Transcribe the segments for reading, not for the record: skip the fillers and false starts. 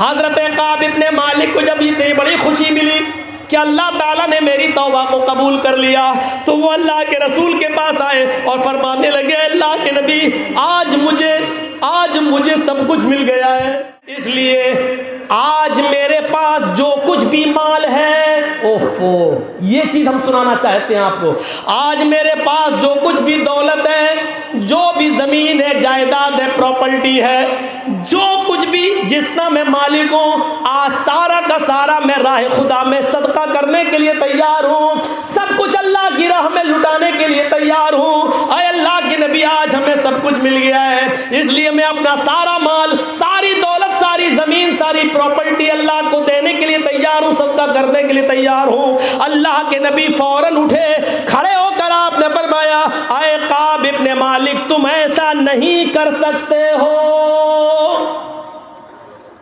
हजरत काब इब्ने मालिक को जब इतनी बड़ी खुशी मिली कि अल्लाह ताला ने मेरी तौबा को कबूल कर लिया, तो वो अल्लाह के रसूल के पास आए और फरमाने लगे, अल्लाह के नबी, आज मुझे सब कुछ मिल गया है, इसलिए आज मेरे पास जो कुछ भी माल है, ओहो, ये चीज हम सुनाना चाहते हैं आपको, आज मेरे पास जो कुछ भी दौलत है, जो भी जमीन है, जायदाद है, प्रॉपर्टी है, जो कुछ भी जितना मैं मालिक हूँ, आज सारा का सारा मैं राह खुदा में सदका करने के लिए तैयार हूँ, सब कुछ अल्लाह की राह में लुटाने के लिए तैयार हूँ। अय अल्लाह के नबी, आज हमें सब कुछ मिल गया है, इसलिए मैं अपना सारा माल, सारी दौलत, सारी जमीन, सारी प्रॉपर्टी अल्लाह को देने के लिए तैयार हूँ, सदका करने के लिए तैयार हूँ। अल्लाह के नबी फौरन उठे, खड़े होकर आपने फरमाया, आए काब इब्ने मालिक, तुम ऐसा नहीं कर सकते हो,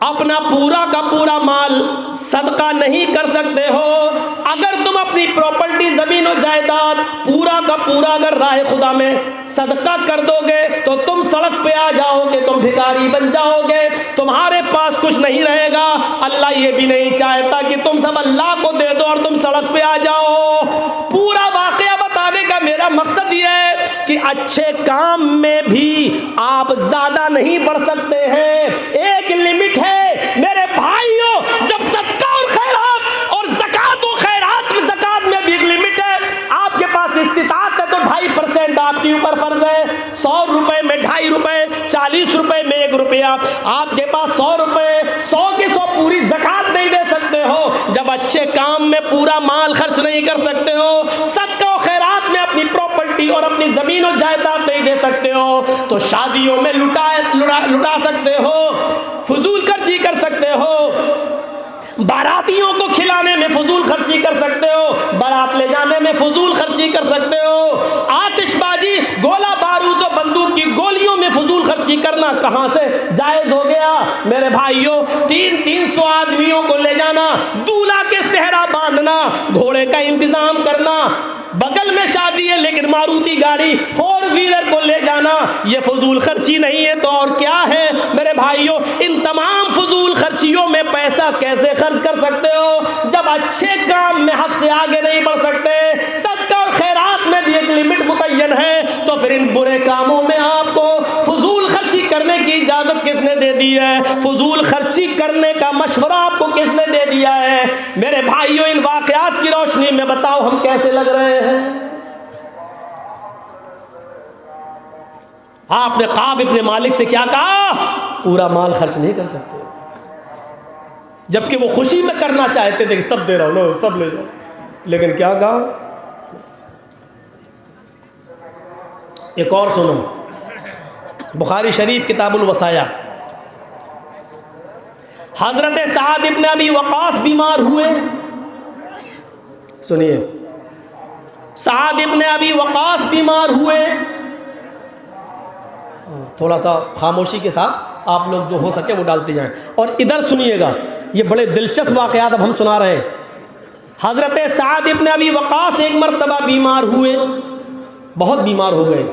अपना पूरा का पूरा माल सदका नहीं कर सकते हो। अगर तुम अपनी प्रॉपर्टी, जमीन और जायदाद पूरा का पूरा अगर राह खुदा में सदका कर दोगे तो तुम सड़क पे आ जाओगे, तुम भिखारी बन जाओगे, तुम्हारे पास कुछ नहीं रहेगा। अल्लाह ये भी नहीं चाहता कि तुम सब अल्लाह को दे दो और तुम सड़क पे आ जाओ। पूरा वाकया बताने का मेरा मकसद ये है कि अच्छे काम में भी आप ज्यादा नहीं बढ़ सकते हैं, एक लिमिट है मेरे भाइयों। जब सदका और खैरात और ज़कात और खैरात में, ज़कात में भी एक लिमिट है। आपके पास इस्तिताअत है तो 2.5% आपके ऊपर फर्ज है। 100 रुपए में 2.5 रुपए, 40 रुपए में 1 रुपया, आपके पास 100 रुपए, 100 की 100 पूरी ज़कात नहीं दे सकते हो। जब अच्छे काम में पूरा माल खर्च नहीं कर सकते हो, सदका और खैरात में अपनी प्रॉपर्टी और अपनी जमीन और जायदाद नहीं दे सकते हो, तो शादियों में लुटा सकते हो, फजूल खर्ची कर सकते हो, बारातियों को खिलाने में फजूल खर्ची कर सकते हो, बारात ले जाने में फजूल खर्ची कर सकते हो, आतिशबाजी, गोला बारूद और बंदूक की गोलियों में फजूल खर्ची करना कहां से जायज हो गया? मेरे भाइयों, 300 आदमियों को ले जाना, दूल्हा के सेहरा बांधना, घोड़े का इंतजाम करना, बगल में शादी है लेकिन मारुति गाड़ी 4 व्हीलर को ले जाना, ये फजूल खर्ची नहीं है तो और क्या है? मेरे भाइयों, इन तमाम फजूल खर्चियों में पैसा कैसे खर्च कर सकते हो जब अच्छे काम में हद से आगे नहीं बढ़ सकते? सदका और खैरात में भी एक लिमिट मुतय्यन है, तो फिर इन बुरे कामों में आपको फजूल खर्ची करने की इजाजत किसने दे दी है? फजूल खर्ची करने का मशवरा आपको किसने दे दिया है? मेरे भाइयों, इन वाकयात की रोशनी में बताओ हम कैसे लग रहे हैं? आपने काब इब्ने मालिक से क्या कहा? पूरा माल खर्च नहीं कर सकते, जबकि वो खुशी में करना चाहते थे कि सब दे रहा हूं, लो सब ले जाओ, लेकिन क्या कहा? एक और सुनो, बुखारी शरीफ किताबुल वसाया, हजरत साद इब्ने अबी वक़ास बीमार हुए। सुनिए, साद इब्ने अबी वक़ास बीमार हुए। थोड़ा सा खामोशी के साथ आप लोग जो हो सके वो डालते जाएं, और इधर सुनिएगा, ये बड़े दिलचस्प वाक़यात अब हम सुना रहे हैं। हजरत साद इब्ने अबी वक़ास एक मरतबा बीमार हुए, बहुत बीमार हो गए,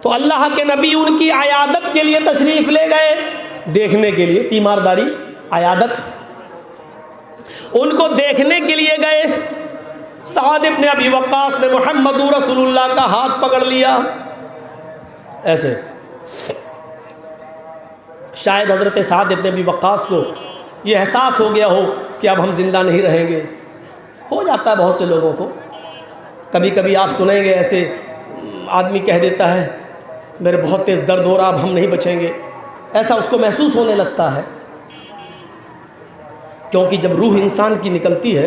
तो अल्लाह के नबी उनकी आयादत के लिए तशरीफ़ ले गए, देखने के लिए, तीमारदारी, आयादत, उनको देखने के लिए गए। साद इब्ने अबी वक़ास ने मुहम्मदुर रसूलुल्लाह का हाथ पकड़ लिया ऐसे। शायद हज़रत साद इब्ने अबी वक़ास को ये एहसास हो गया हो कि अब हम ज़िंदा नहीं रहेंगे। हो जाता है बहुत से लोगों को, कभी कभी आप सुनेंगे ऐसे आदमी कह देता है मेरे बहुत तेज़ दर्द हो रहा, अब हम नहीं बचेंगे, ऐसा उसको महसूस होने लगता है, क्योंकि जब रूह इंसान की निकलती है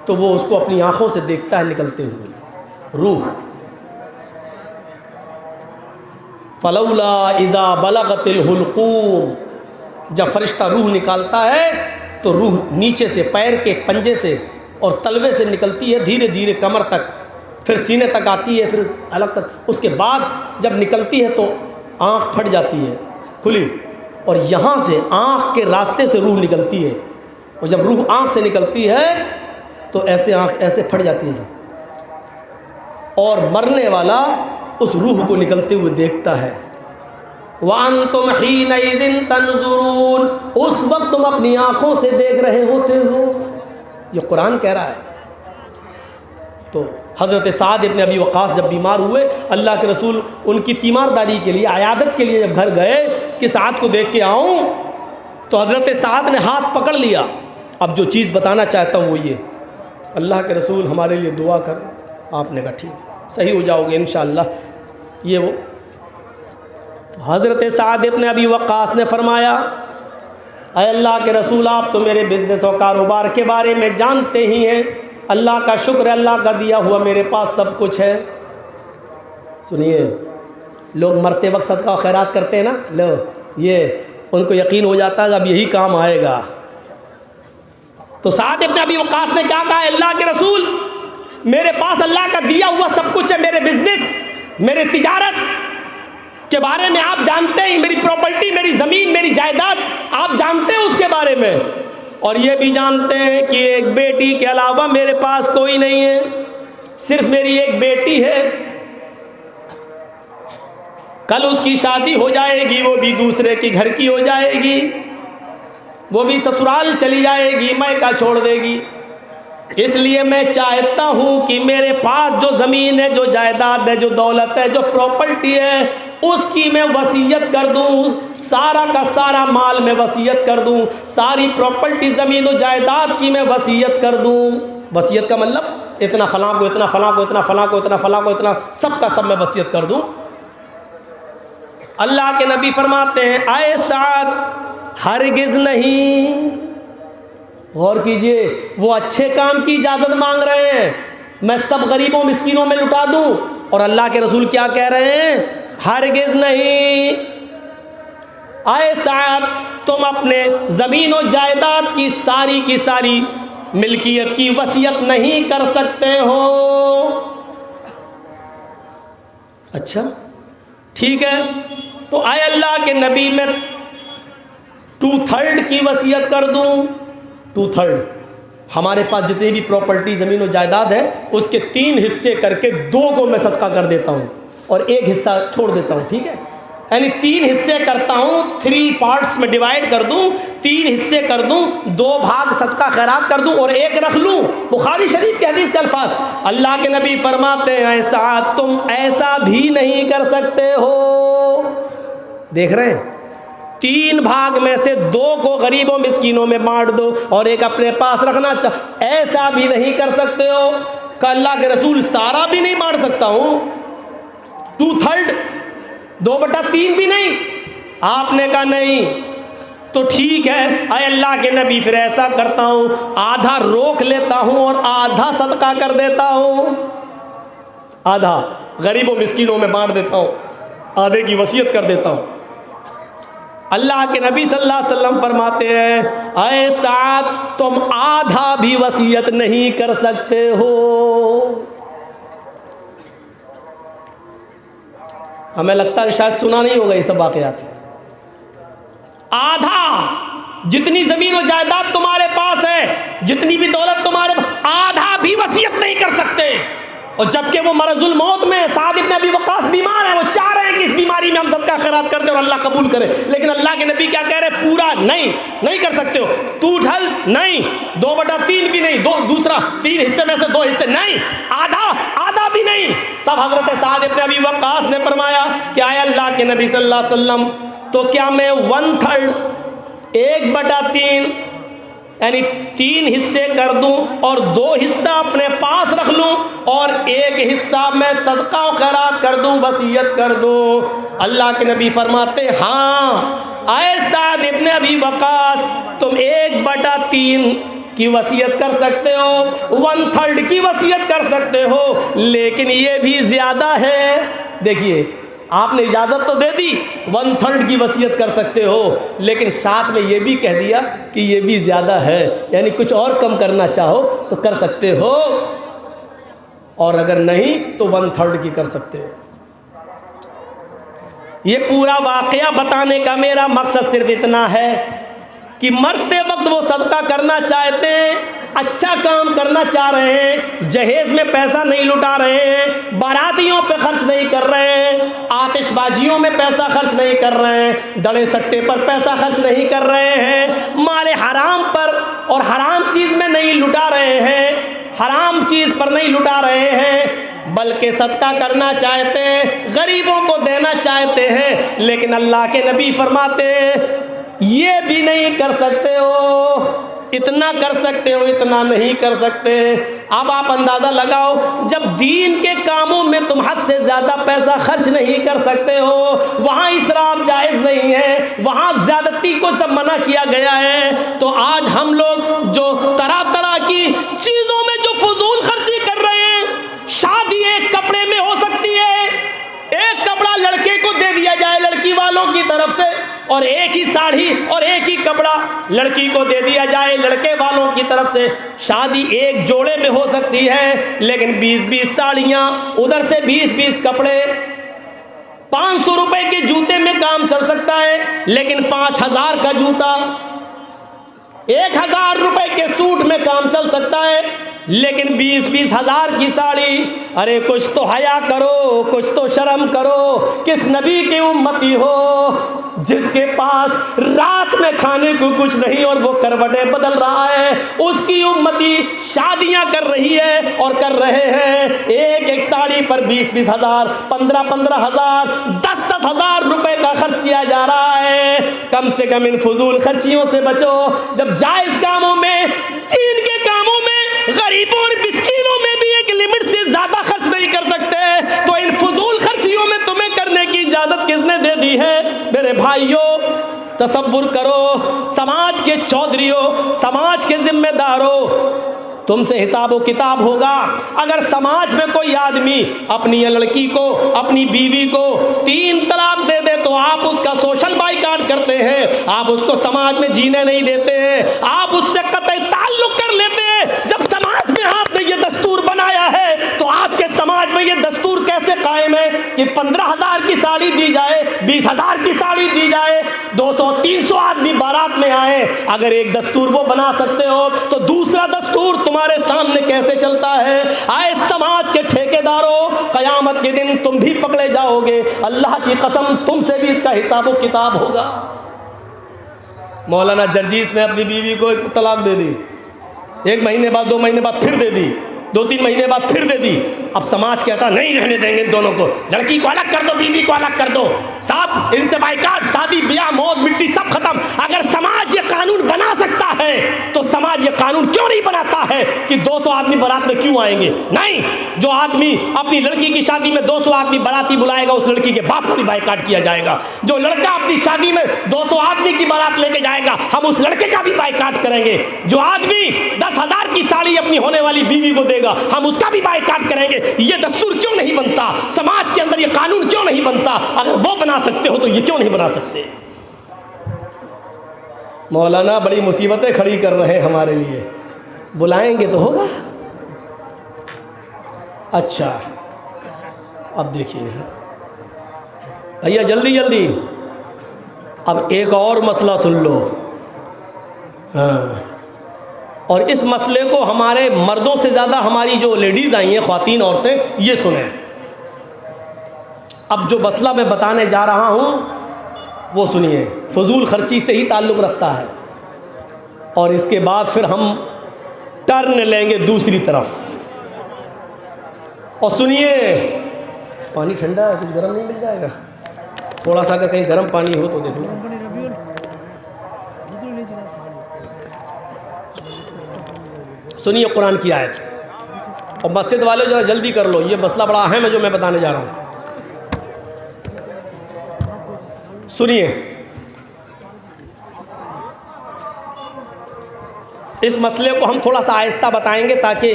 तो वो उसको अपनी आँखों से देखता है निकलते हुए रूह। फलौला इज़ा बलगतिल हुलकूम, जब फरिश्ता रूह निकालता है तो रूह नीचे से, पैर के पंजे से और तलवे से निकलती है, धीरे धीरे कमर तक, फिर सीने तक आती है, फिर अलग तक। उसके बाद जब निकलती है तो आँख फट जाती है खुली, और यहाँ से आँख के रास्ते से रूह निकलती है, और जब रूह आँख से निकलती है तो ऐसे आँख ऐसे फट जाती है, और मरने वाला उस रूह को निकलते हुए देखता है। वअंतुम हीनइज़िन तंज़ुरून, उस वक्त तुम अपनी आँखों से देख रहे होते हो। ये कुरान कह रहा है। तो हज़रत साद इब्न अबी वक़ास जब बीमार हुए, अल्लाह के रसूल उनकी तीमारदारी के लिए, अयादत के लिए जब घर गए कि साद को देख के आऊँ, तो हज़रत साद ने हाथ पकड़ लिया। अब जो चीज़ बताना चाहता हूँ वो ये, अल्लाह के रसूल हमारे लिए दुआ करना। आपने कहा ठीक, सही हो जाओगे इंशाअल्लाह। ये वो हज़रत साद इब्न अबी वक़ास ने फरमाया, अय अल्लाह के रसूल, आप तो मेरे बिज़नेस और कारोबार के बारे में जानते ही हैं। अल्लाह का शुक्र है, अल्लाह का दिया हुआ मेरे पास सब कुछ है। सुनिए, लोग मरते वक्त सदका खैरात करते हैं ना, लो ये उनको यकीन हो जाता है अब यही काम आएगा। तो साद इब्न अबी वक़ास ने क्या कहा, अल्लाह के रसूल, मेरे पास अल्लाह का दिया हुआ सब कुछ है। मेरे बिजनेस, मेरे तिजारत के बारे में आप जानते हैं, मेरी प्रॉपर्टी, मेरी ज़मीन, मेरी जायदाद आप जानते हैं उसके बारे में, और ये भी जानते हैं कि एक बेटी के अलावा मेरे पास कोई नहीं है, सिर्फ मेरी एक बेटी है। कल उसकी शादी हो जाएगी, वो भी दूसरे के घर की हो जाएगी, वो भी ससुराल चली जाएगी, मायका छोड़ देगी। इसलिए मैं चाहता हूँ कि मेरे पास जो ज़मीन है, जो जायदाद है, जो दौलत है, जो प्रॉपर्टी है, उसकी मैं वसीयत कर दूँ, सारा का सारा माल मैं वसीयत कर दूँ, सारी प्रॉपर्टी ज़मीन और जायदाद की मैं वसीयत कर दूँ। वसीयत का मतलब इतना फलां को, इतना फलां को, इतना फलां को, इतना फलां को, इतना सब का सब मैं वसीयत कर दूँ। अल्लाह के नबी फरमाते हैं, आए साद हरगिज़ नहीं। गौर कीजिए, वो अच्छे काम की इजाज़त मांग रहे हैं, मैं सब गरीबों मिस्कीनों में लुटा दूं, और अल्लाह के रसूल क्या कह रहे हैं, हरगिज़ नहीं। आए साद, तुम अपने ज़मीन और जायदाद की सारी मिल्कियत की वसीयत नहीं कर सकते हो। अच्छा ठीक है, तो आए अल्लाह के नबी, मैं 2/3 की वसीयत कर दूं। 2/3 हमारे पास जितनी भी प्रॉपर्टी ज़मीन और जायदाद है, उसके 3 हिस्से करके 2 को मैं सदका कर देता हूँ और 1 हिस्सा छोड़ देता हूँ। ठीक है, यानी 3 हिस्से करता हूँ, 3 पार्ट्स में डिवाइड कर दूँ, 3 हिस्से कर दूँ, 2 भाग सदका खैरात कर दूँ और 1 रख लूँ। बुखारी शरीफ के हदीस के अल्फाज, अल्लाह के नबी फरमाते हैं, ऐसा तुम ऐसा भी नहीं कर सकते हो। देख रहे हैं, 3 भाग में से 2 को गरीबों मिस्कीनों में बांट दो और 1 अपने पास रखना ऐसा भी नहीं कर सकते हो। कि अल्लाह के रसूल सारा भी नहीं बांट सकता हूँ, 2/3 2/3 भी नहीं। आपने कहा नहीं, तो ठीक है अय अल्लाह के नबी, फिर ऐसा करता हूँ, आधा रोक लेता हूँ और आधा सदका कर देता हूँ, आधा गरीबों मिस्कीनों में बांट देता हूँ, आधे की वसीयत कर देता हूँ। अल्लाह के नबी सल्लल्लाहु अलैहि वसल्लम फरमाते हैं, अय साद, तुम आधा भी वसीयत नहीं कर सकते हो। हमें लगता है शायद सुना नहीं होगा ये सब वाक़यात। आधा, जितनी ज़मीन और जायदाद तुम्हारे पास है, जितनी भी दौलत तुम्हारे पास, आधा भी वसीयत नहीं कर सकते। और जबकि वो मरजुल मौत में, साद इब्न अबी वक़ास बीमार है, वो चाह रहे हैं कि इस बीमारी में हम सदका खैरात कर दें और अल्लाह कबूल करे, लेकिन अल्लाह के नबी क्या कह रहे हैं, पूरा नहीं कर सकते हो। 2/3 नहीं, 2/3 भी नहीं, दूसरा 3 हिस्से में से 2 हिस्से नहीं, आधा भी नहीं। तब हजरत साद इब्न अबी वक़ास ने फरमाया कि आए अल्लाह के नबी सल्लल्लाहु अलैहि वसल्लम, तो क्या मैं 1/3 1/3 यानी 3 हिस्से कर दूं और 2 हिस्सा अपने पास रख लूं और 1 हिस्सा मैं सदका और खैरात कर दूं, वसीयत कर दूं। अल्लाह के नबी फरमाते, हाँ आए साद इब्न अबी वक़ास, तुम 1/3 की वसीयत कर सकते हो, 1/3 की वसीयत कर सकते हो, लेकिन ये भी ज़्यादा है। देखिए, आपने इजाज़त तो दे दी, 1/3 की वसीयत कर सकते हो, लेकिन साथ में ये भी कह दिया कि ये भी ज़्यादा है, यानी कुछ और कम करना चाहो तो कर सकते हो, और अगर नहीं तो 1/3 की कर सकते हो। ये पूरा वाक़या बताने का मेरा मकसद सिर्फ इतना है कि मरते वक्त वो सदका करना चाहते हैं, अच्छा काम करना चाह रहे हैं, जहेज में पैसा नहीं लुटा रहे हैं, बारातियों पे खर्च नहीं कर रहे हैं, आतिशबाजियों में पैसा खर्च नहीं कर रहे हैं, दड़े सट्टे पर पैसा खर्च नहीं कर रहे हैं, माले हराम पर और हराम चीज़ में नहीं लुटा रहे हैं, हराम चीज़ पर नहीं लुटा रहे हैं, बल्कि सदका करना चाहते हैं, गरीबों को देना चाहते हैं, लेकिन अल्लाह के नबी फरमाते हैं ये भी नहीं कर सकते हो, इतना कर सकते हो, इतना नहीं कर सकते। अब आप अंदाज़ा लगाओ, जब दीन के कामों में तुम हद से ज़्यादा पैसा खर्च नहीं कर सकते हो, वहाँ इसराफ जायज़ नहीं है, वहाँ ज़्यादती को सब मना किया गया है, तो आज हम लोग जो तरह तरह की चीज़ों में जो फजूल खर्ची कर रहे हैं, शादी एक कपड़े में हो सकती है, एक कपड़ा लड़के को दे दिया जाए लड़की वालों की तरफ से, और एक ही साड़ी और एक ही कपड़ा लड़की को दे दिया जाए लड़के वालों की तरफ से। शादी एक जोड़े में हो सकती है, लेकिन 20-20 साड़ियाँ, उधर से 20-20 कपड़े, 500 रुपए के जूते में काम चल सकता है, लेकिन 5000 का जूता, 1000 रुपए के सूट में काम चल सकता है, लेकिन 20-20 हजार की साड़ी। अरे कुछ तो हया करो, कुछ तो शर्म करो। किस नबी की उम्मती हो जिसके पास रात में खाने को कुछ नहीं और वो करवटें बदल रहा है? उसकी उम्मती शादियां कर रही है और कर रहे हैं, एक एक साड़ी पर 20-20 हजार, 15-15 हजार, 10-10 हजार रुपए का खर्च किया जा रहा है। कम से कम इन फजूल खर्चियों से बचो। जब जायज कामों में, दीन के कामों में, गरीबों और मिस्कीनों में भी एक लिमिट से ज्यादा खर्च नहीं कर सकते, तो इन फजूल खर्चियों में तुम्हें करने की इजाजत किसने दे दी है? मेरे भाइयों, तसव्वुर करो, समाज के चौधरियों, समाज के जिम्मेदारों, तुमसे हिसाब किताब होगा। अगर समाज में कोई आदमी अपनी लड़की को, अपनी बीवी को 3 तलाक दे दे तो आप उसका सोशल बाइकाट करते हैं, आप उसको समाज में जीने नहीं देते हैं, आप उससे कतई ताल्लुक कर लेते हैं। जब समाज में आपने ये दस्तूर बनाया है तो आपके समाज में ये दस्तूर कैसे कायम है कि 15,000 की साड़ी दी जाए, 20,000 की साड़ी दी जाए, 200-300 आदमी बारात में आए? अगर एक दस्तूर वो बना सकते हो तो दूसरा दस्तूर तुम्हारे सामने कैसे चलता है? आए समाज के ठेकेदारों, कयामत के दिन तुम भी पकड़े जाओगे। अल्लाह की कसम, तुमसे भी इसका हिसाब किताब होगा। मौलाना जर्जीस ने अपनी बीवी को एक तलाक दे दी, 1 महीने बाद, 2 महीने बाद फिर दे दी, 2-3 महीने बाद फिर दे दी। अब समाज कहता नहीं रहने देंगे इन दोनों को, लड़की को अलग कर दो, बीवी को अलग कर दो, साहब इनसे बाइकाट, शादी ब्याह मौत मिट्टी सब खत्म। अगर समाज ये कानून बना सकता है तो समाज ये कानून क्यों नहीं बनाता है कि 200 आदमी बारात में क्यों आएंगे? नहीं, जो आदमी अपनी लड़की की शादी में 200 आदमी बाराती बुलाएगा, उस लड़की के बाप को भी बाइकाट किया जाएगा। जो लड़का अपनी शादी में 200 आदमी की बारात लेके जाएगा, हम उस लड़के का भी बाइकाट करेंगे। जो आदमी 10,000 की साड़ी अपनी होने वाली बीवी को देगा, हम उसका भी बाइकाट करेंगे। ये दस्तूर क्यों नहीं बनता? समाज के अंदर ये कानून क्यों नहीं बनता? अगर वो बना सकते हो तो ये क्यों नहीं बना सकते? मौलाना बड़ी मुसीबतें खड़ी कर रहे हैं हमारे लिए, बुलाएंगे तो होगा। अच्छा, अब देखिए भैया, जल्दी जल्दी अब एक और मसला सुन लो। हाँ, और इस मसले को हमारे मर्दों से ज़्यादा हमारी जो लेडीज़ आई हैं, ख्वातीन औरतें, ये सुने। अब जो मसला मैं बताने जा रहा हूँ वो सुनिए, फजूल खर्ची से ही ताल्लुक़ रखता है, और इसके बाद फिर हम टर्न लेंगे दूसरी तरफ। और सुनिए, पानी ठंडा है, कुछ गर्म नहीं मिल जाएगा? थोड़ा सा अगर कहीं गर्म पानी हो तो देख लो। सुनिए कुरान की आयत, और मस्जिद वाले जरा जल्दी कर लो, ये मसला बड़ा अहम है जो मैं बताने जा रहा हूँ। सुनिए, इस मसले को हम थोड़ा सा आहिस्ता बताएंगे ताकि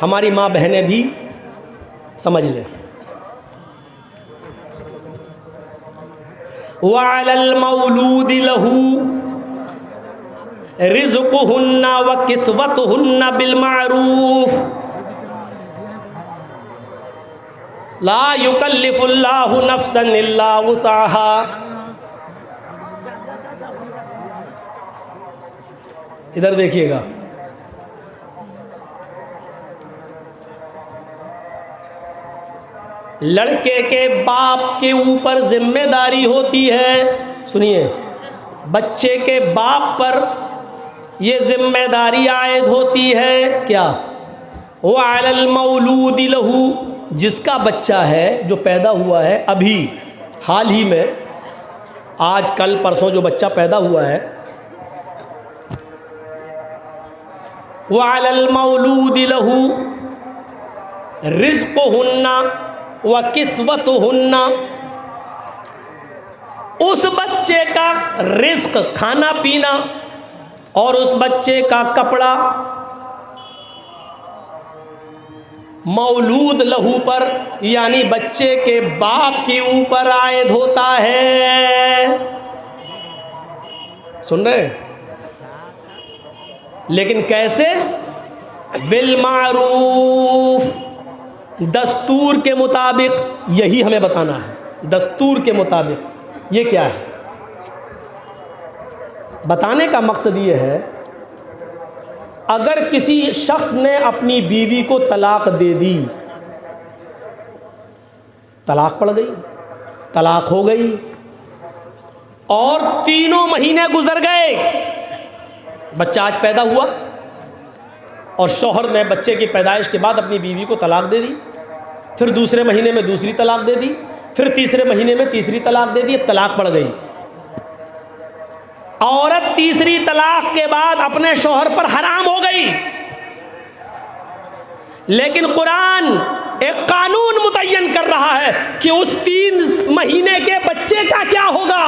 हमारी माँ बहनें भी समझ लें। वअलल मौलूदि लहू रिज़्क़ुहुन्ना व किस्वतुहुन्ना बिल मारूफ ला युकल्लिफुल्लाहु नफ्सन इल्ला वुसअहा। इधर देखिएगा, लड़के के बाप के ऊपर जिम्मेदारी होती है, सुनिए, बच्चे के बाप पर ये जिम्मेदारी आयद होती है क्या? वो अलल मौलूद लहू, जिसका बच्चा है, जो पैदा हुआ है अभी हाल ही में, आज कल परसों जो बच्चा पैदा हुआ है, वो अलल मौलूद लहू रिज़्क़ुहुन्ना व किस्वतुहुन्ना, उस बच्चे का रिस्क, खाना पीना, और उस बच्चे का कपड़ा मौलूद लहू पर, यानी बच्चे के बाप के ऊपर आयद होता है। सुन रहे? लेकिन कैसे? बिल मारूफ, दस्तूर के मुताबिक। यही हमें बताना है, दस्तूर के मुताबिक। ये क्या है? बताने का मकसद ये है, अगर किसी शख्स ने अपनी बीवी को तलाक दे दी, तलाक पड़ गई, तलाक हो गई, और 3 महीने गुजर गए, बच्चा आज पैदा हुआ, और शौहर ने बच्चे की पैदाइश के बाद अपनी बीवी को तलाक दे दी, फिर दूसरे महीने में दूसरी तलाक दे दी, फिर तीसरे महीने में तीसरी तलाक दे दी, तलाक पड़ गई। औरत तीसरी तलाक के बाद अपने शौहर पर हराम हो गई, लेकिन कुरान एक कानून मुतय्यन कर रहा है कि उस 3 महीने के बच्चे का क्या होगा।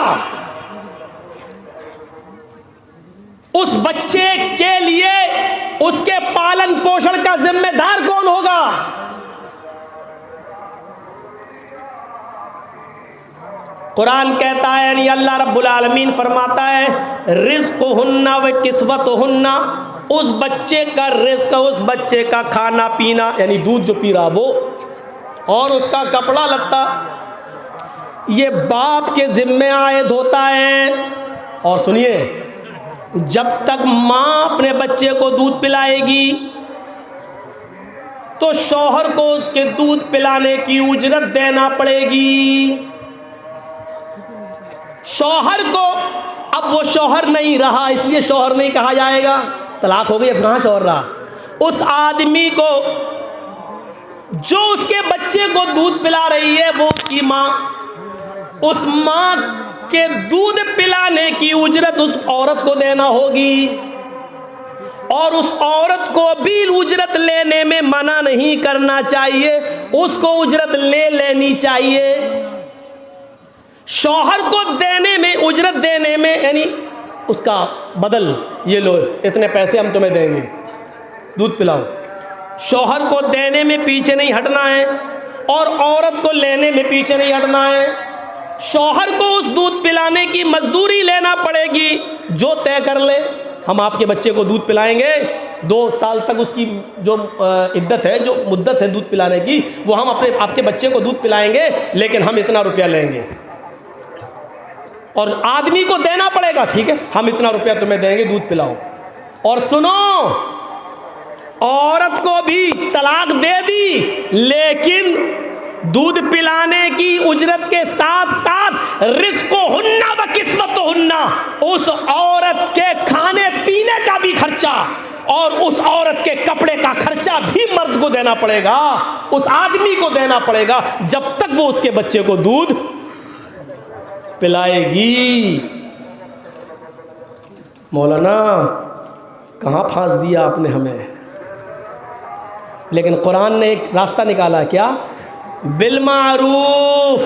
उस बच्चे के लिए उसके पालन पोषण का जिम्मेदार कौन होगा? कुरान कहता है, यानी अल्लाह रब्बुल आलमीन फरमाता है, रिज़्क़ुहुन्ना व किस्वतुहुन्ना, उस बच्चे का रिस्क, उस बच्चे का खाना पीना, यानी दूध जो पी रहा वो, और उसका कपड़ा लत्ता, ये बाप के जिम्मे आयद होता है। और सुनिए, जब तक माँ अपने बच्चे को दूध पिलाएगी तो शौहर को उसके दूध पिलाने की उजरत देना पड़ेगी। शौहर को, अब वो शौहर नहीं रहा इसलिए शौहर नहीं कहा जाएगा, तलाक हो गई, अब कहाँ शौहर रहा। उस आदमी को जो उसके बच्चे को दूध पिला रही है वो उसकी माँ, उस माँ के दूध पिलाने की उजरत उस औरत को देना होगी, और उस औरत को भी उजरत लेने में मना नहीं करना चाहिए, उसको उजरत ले लेनी चाहिए। शौहर को देने में, उजरत देने में, यानी उसका बदल, ये लो इतने पैसे हम तुम्हें देंगे, दूध पिलाओ, शौहर को देने में पीछे नहीं हटना है, और औरत को लेने में पीछे नहीं हटना है। शौहर को उस दूध पिलाने की मजदूरी लेना पड़ेगी, जो तय कर ले, हम आपके बच्चे को दूध पिलाएंगे, 2 साल तक उसकी जो इद्दत है, जो मुद्दत है दूध पिलाने की, वो हम आपके बच्चे को दूध पिलाएंगे, लेकिन हम इतना रुपया लेंगे। और आदमी को देना पड़ेगा, ठीक है, हम इतना रुपया तुम्हें देंगे, दूध पिलाओ। और सुनो, औरत को भी तलाक दे दी, लेकिन दूध पिलाने की उजरत के साथ साथ रिज़्क़ुहुन्ना व किस्वतुहुन्ना, उस औरत के खाने पीने का भी खर्चा और उस औरत के कपड़े का खर्चा भी मर्द को देना पड़ेगा, उस आदमी को देना पड़ेगा, जब तक वो उसके बच्चे को दूध पिलाएगी। मौलाना कहाँ फांस दिया आपने हमें। लेकिन कुरान ने एक रास्ता निकाला, क्या? बिल मारूफ,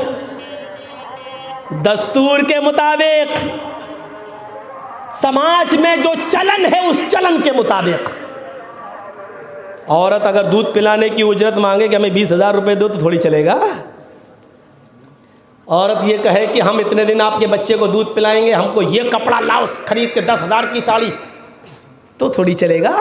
दस्तूर के मुताबिक, समाज में जो चलन है उस चलन के मुताबिक। औरत अगर दूध पिलाने की उजरत मांगे कि हमें 20,000 रुपये दो तो थोड़ी चलेगा। औरत ये कहे कि हम इतने दिन आपके बच्चे को दूध पिलाएंगे, हमको ये कपड़ा लाओ खरीद के 10,000 की साड़ी, तो थोड़ी चलेगा।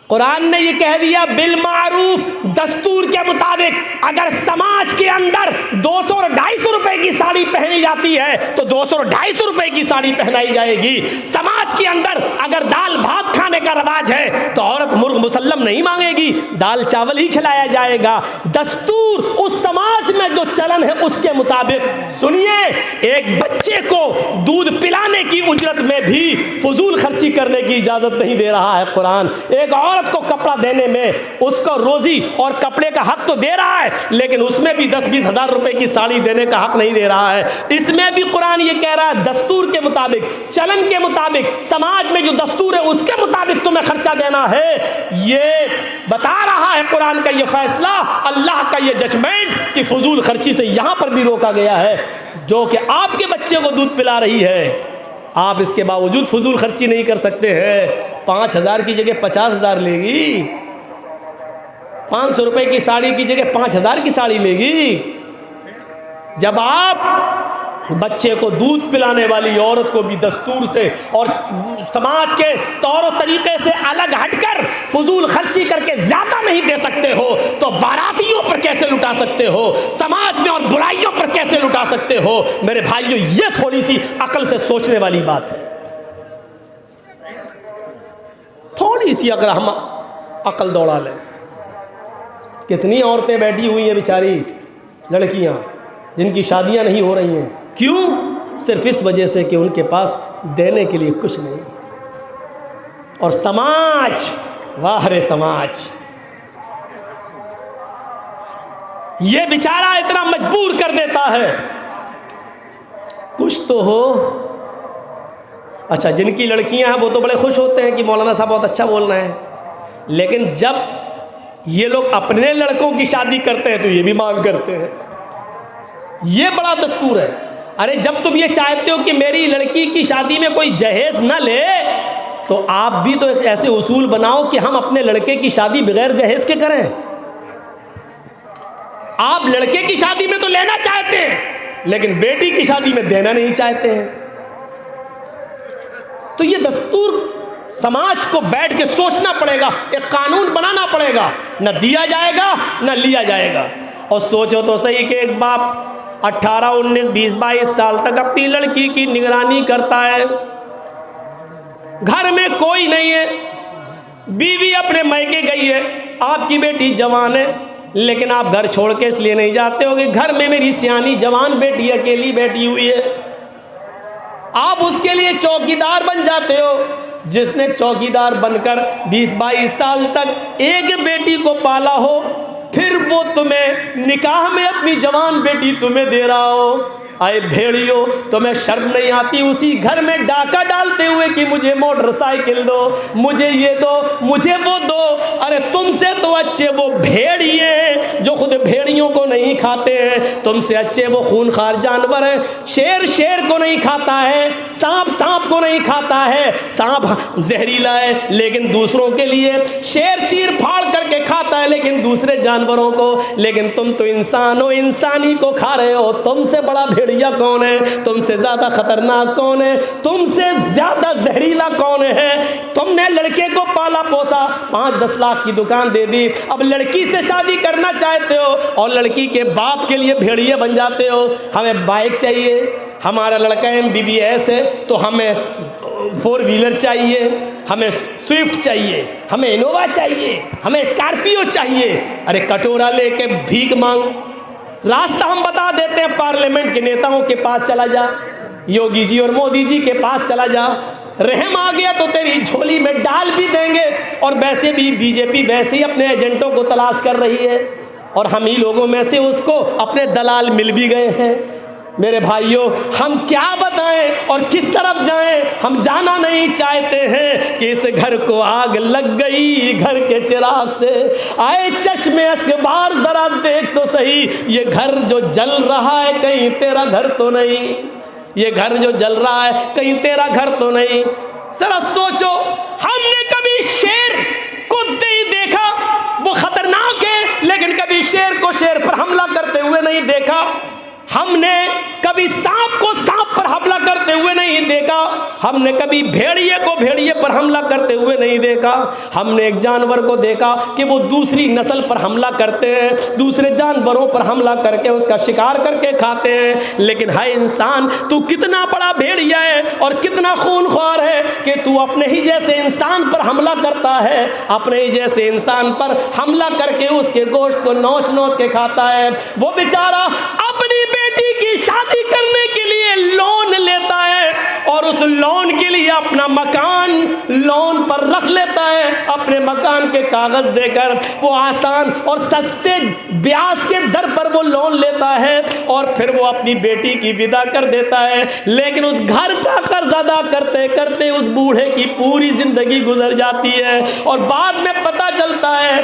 कुरान ने ये कह दिया बिल मारूफ, दस्तूर के मुताबिक। अगर समाज के अंदर 200 और 250 रुपए की साड़ी पहनी जाती है तो 200 और 250 रुपए की साड़ी पहनाई जाएगी। समाज के अंदर अगर दाल भात खाने का रवाज है तो औरत मुर्ग मुसल्लम नहीं मांगेगी, दाल चावल ही खिलाया जाएगा। दस्तूर उस में जो चलन है उसके मुताबिक। सुनिए, एक बच्चे को दूध पिलाने की उजरत में भी फजूल खर्ची करने की इजाजत नहीं दे रहा है कुरान। एक औरत को कपड़ा देने में उसको रोजी और कपड़े का हक तो दे रहा है, लेकिन उसमें भी 10-20 हज़ार रुपए की साड़ी देने का हक नहीं दे रहा है। इसमें भी कुरान ये कह रहा है दस्तूर के मुताबिक, चलन के मुताबिक, समाज में जो दस्तूर है उसके मुताबिक तुम्हें खर्चा देना है। ये बता रहा है कुरान का ये फैसला, अल्लाह का ये जजमेंट कि फजूल खर्ची से यहां पर भी रोका गया है। जो कि आपके बच्चे को दूध पिला रही है, आप इसके बावजूद फजूल खर्ची नहीं कर सकते हैं। 5,000 की जगह 50,000 लेगी, 500 रुपए की साड़ी की जगह 5,000 की साड़ी लेगी। जब आप बच्चे को दूध पिलाने वाली औरत को भी दस्तूर से और समाज के तौर तरीके से अलग हटकर फजूल खर्ची करके ज्यादा नहीं दे सकते हो, तो बारातियों पर कैसे लुटा सकते हो, समाज में और बुराइयों पर कैसे लुटा सकते हो? मेरे भाइयों, ये थोड़ी सी अकल से सोचने वाली बात है। थोड़ी सी अगर हम अकल दौड़ा लें, कितनी औरतें बैठी हुई हैं बेचारी, लड़कियां जिनकी शादियां नहीं हो रही हैं। क्यों? सिर्फ इस वजह से कि उनके पास देने के लिए कुछ नहीं। और समाज, वाह रे समाज, ये बेचारा इतना मजबूर कर देता है। कुछ तो हो। अच्छा, जिनकी लड़कियां हैं वो तो बड़े खुश होते हैं कि मौलाना साहब बहुत अच्छा बोल रहे हैं, लेकिन जब ये लोग अपने लड़कों की शादी करते हैं तो ये भी मांग करते हैं। ये बड़ा दस्तूर है। अरे जब तुम ये चाहते हो कि मेरी लड़की की शादी में कोई जहेज न ले, तो आप भी तो ऐसे उसूल बनाओ कि हम अपने लड़के की शादी बगैर जहेज के करें। आप लड़के की शादी में तो लेना चाहते हैं, लेकिन बेटी की शादी में देना नहीं चाहते हैं। तो ये दस्तूर समाज को बैठ के सोचना पड़ेगा, एक कानून बनाना पड़ेगा, न दिया जाएगा न लिया जाएगा। और सोचो तो सही कि एक बाप 18, 19, 20, 22 साल तक अपनी लड़की की निगरानी करता है, घर में कोई नहीं है, बीवी अपने मायके गई है, आपकी बेटी जवान है, लेकिन आप घर छोड़ के इसलिए नहीं जाते हो कि घर में मेरी सियानी जवान बेटी अकेली बैठी हुई है। आप उसके लिए चौकीदार बन जाते हो। जिसने चौकीदार बनकर 20-22 साल तक एक बेटी को पाला हो, फिर वो तुम्हें निकाह में अपनी जवान बेटी तुम्हें दे रहा हो। आए भेड़ियो, तुम्हें शर्म नहीं आती उसी घर में डाका डालते हुए कि मुझे मोटरसाइकिल दो, मुझे ये दो, मुझे वो दो। अरे तुमसे तो अच्छे वो भेड़िए जो खुद भेड़ियों को नहीं खाते हैं, तुमसे अच्छे वो खूनखार जानवर हैं। शेर शेर को नहीं खाता है, सांप सांप को नहीं खाता है। सांप जहरीला है लेकिन दूसरों के लिए, शेर चीर फाड़ करके खाता है लेकिन दूसरे जानवरों को, लेकिन तुम तो इंसान हो, इंसानी को खा रहे हो। तुमसे बड़ा भेड़िया कौन है? तुमसे ज्यादा खतरनाक कौन है? तुमसे ज्यादा जहरीला कौन है? तुमने लड़के को पाला पोसा, 5-10 लाख की दुकान दे दी, अब लड़की से शादी करना चाहते हो और लड़की के बाप के लिए भेड़िए बन जाते हो। हमें बाइक चाहिए, हमारा लड़का MBBS है तो हमें 4 व्हीलर चाहिए, हमें स्विफ्ट चाहिए, हमें इनोवा चाहिए, हमें स्कॉर्पियो चाहिए। अरे कटोरा लेके भीख मांग, रास्ता हम बता देते हैं। पार्लियामेंट के नेताओं के पास चला जा, योगी जी और मोदी जी के पास चला जा, रहम आ गया तो तेरी झोली में डाल भी देंगे। और वैसे भी बीजेपी वैसे ही अपने एजेंटों को तलाश कर रही है और हम ही लोगों में से उसको अपने दलाल मिल भी गए हैं। मेरे भाइयों, हम क्या बताएं और किस तरफ जाएं? हम जाना नहीं चाहते हैं कि इस घर को आग लग गई घर के चिराग से। आए चश्मे अश्कबार जरा देख तो सही, ये घर जो जल रहा है कहीं तेरा घर तो नहीं, ये घर जो जल रहा है कहीं तेरा घर तो नहीं। जरा सोचो, हमने कभी शेर को नहीं देखा, वो खतरनाक है, लेकिन कभी शेर को शेर पर हमला करते हुए नहीं देखा। हमने कभी सांप को सांप पर हमला करते हुए नहीं देखा, हमने कभी भेड़िए को भेड़िए पर हमला करते हुए नहीं देखा। हमने एक जानवर को देखा कि वो दूसरी नस्ल पर हमला करते हैं, दूसरे जानवरों पर हमला करके उसका शिकार करके खाते हैं। लेकिन हाय इंसान, तू कितना बड़ा भेड़िया है और कितना खूनख्वार है। कि तू अपने ही जैसे इंसान पर हमला करता है, अपने ही जैसे इंसान पर हमला करके उसके गोश्त को नोच नोच के खाता है। वो बेचारा अपनी बेटी की शादी करने के लिए लोन लेता है और उस लोन के लिए अपना मकान लोन पर रख लेता है, अपने मकान के कागज देकर वो आसान और सस्ते ब्याज के दर पर वो लोन लेता है और फिर वो अपनी बेटी की विदा कर देता है। लेकिन उस घर का कर्ज अदा करते करते उस बूढ़े की पूरी जिंदगी गुजर जाती है और बाद में पता चलता है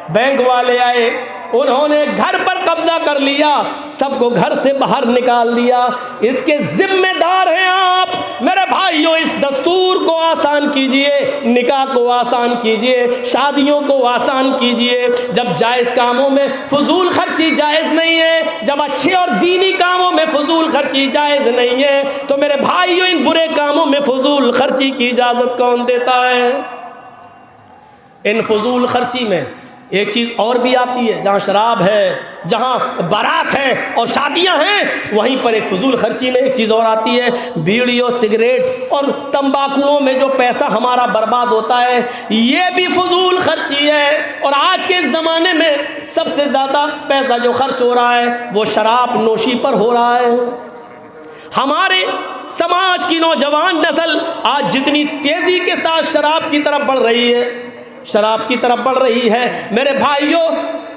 बैंक वाले आए, उन्होंने घर पर कब्जा कर लिया, सबको घर से बाहर निकाल दिया। इसके जिम्मेदार हैं आप। मेरे भाइयों, इस दस्तूर को आसान कीजिए, निकाह को आसान कीजिए, शादियों को आसान कीजिए। जब जायज़ कामों में फजूल खर्ची जायज़ नहीं है, जब अच्छे और दीनी कामों में फजूल खर्ची जायज़ नहीं है, तो मेरे भाइयों इन बुरे कामों में फजूल खर्ची की इजाज़त कौन देता है? इन फजूल खर्ची में एक चीज़ और भी आती है, जहाँ शराब है, जहाँ बारात है और शादियाँ हैं, वहीं पर एक फजूल खर्ची में एक चीज़ और आती है, बीड़ियों, सिगरेट और तंबाकुओं में जो पैसा हमारा बर्बाद होता है, ये भी फजूल खर्ची है। और आज के ज़माने में सबसे ज़्यादा पैसा जो खर्च हो रहा है वो शराब नोशी पर हो रहा है। हमारे समाज की नौजवान नस्ल आज जितनी तेज़ी के साथ शराब की तरफ बढ़ रही है, शराब की तरफ बढ़ रही है, मेरे भाइयों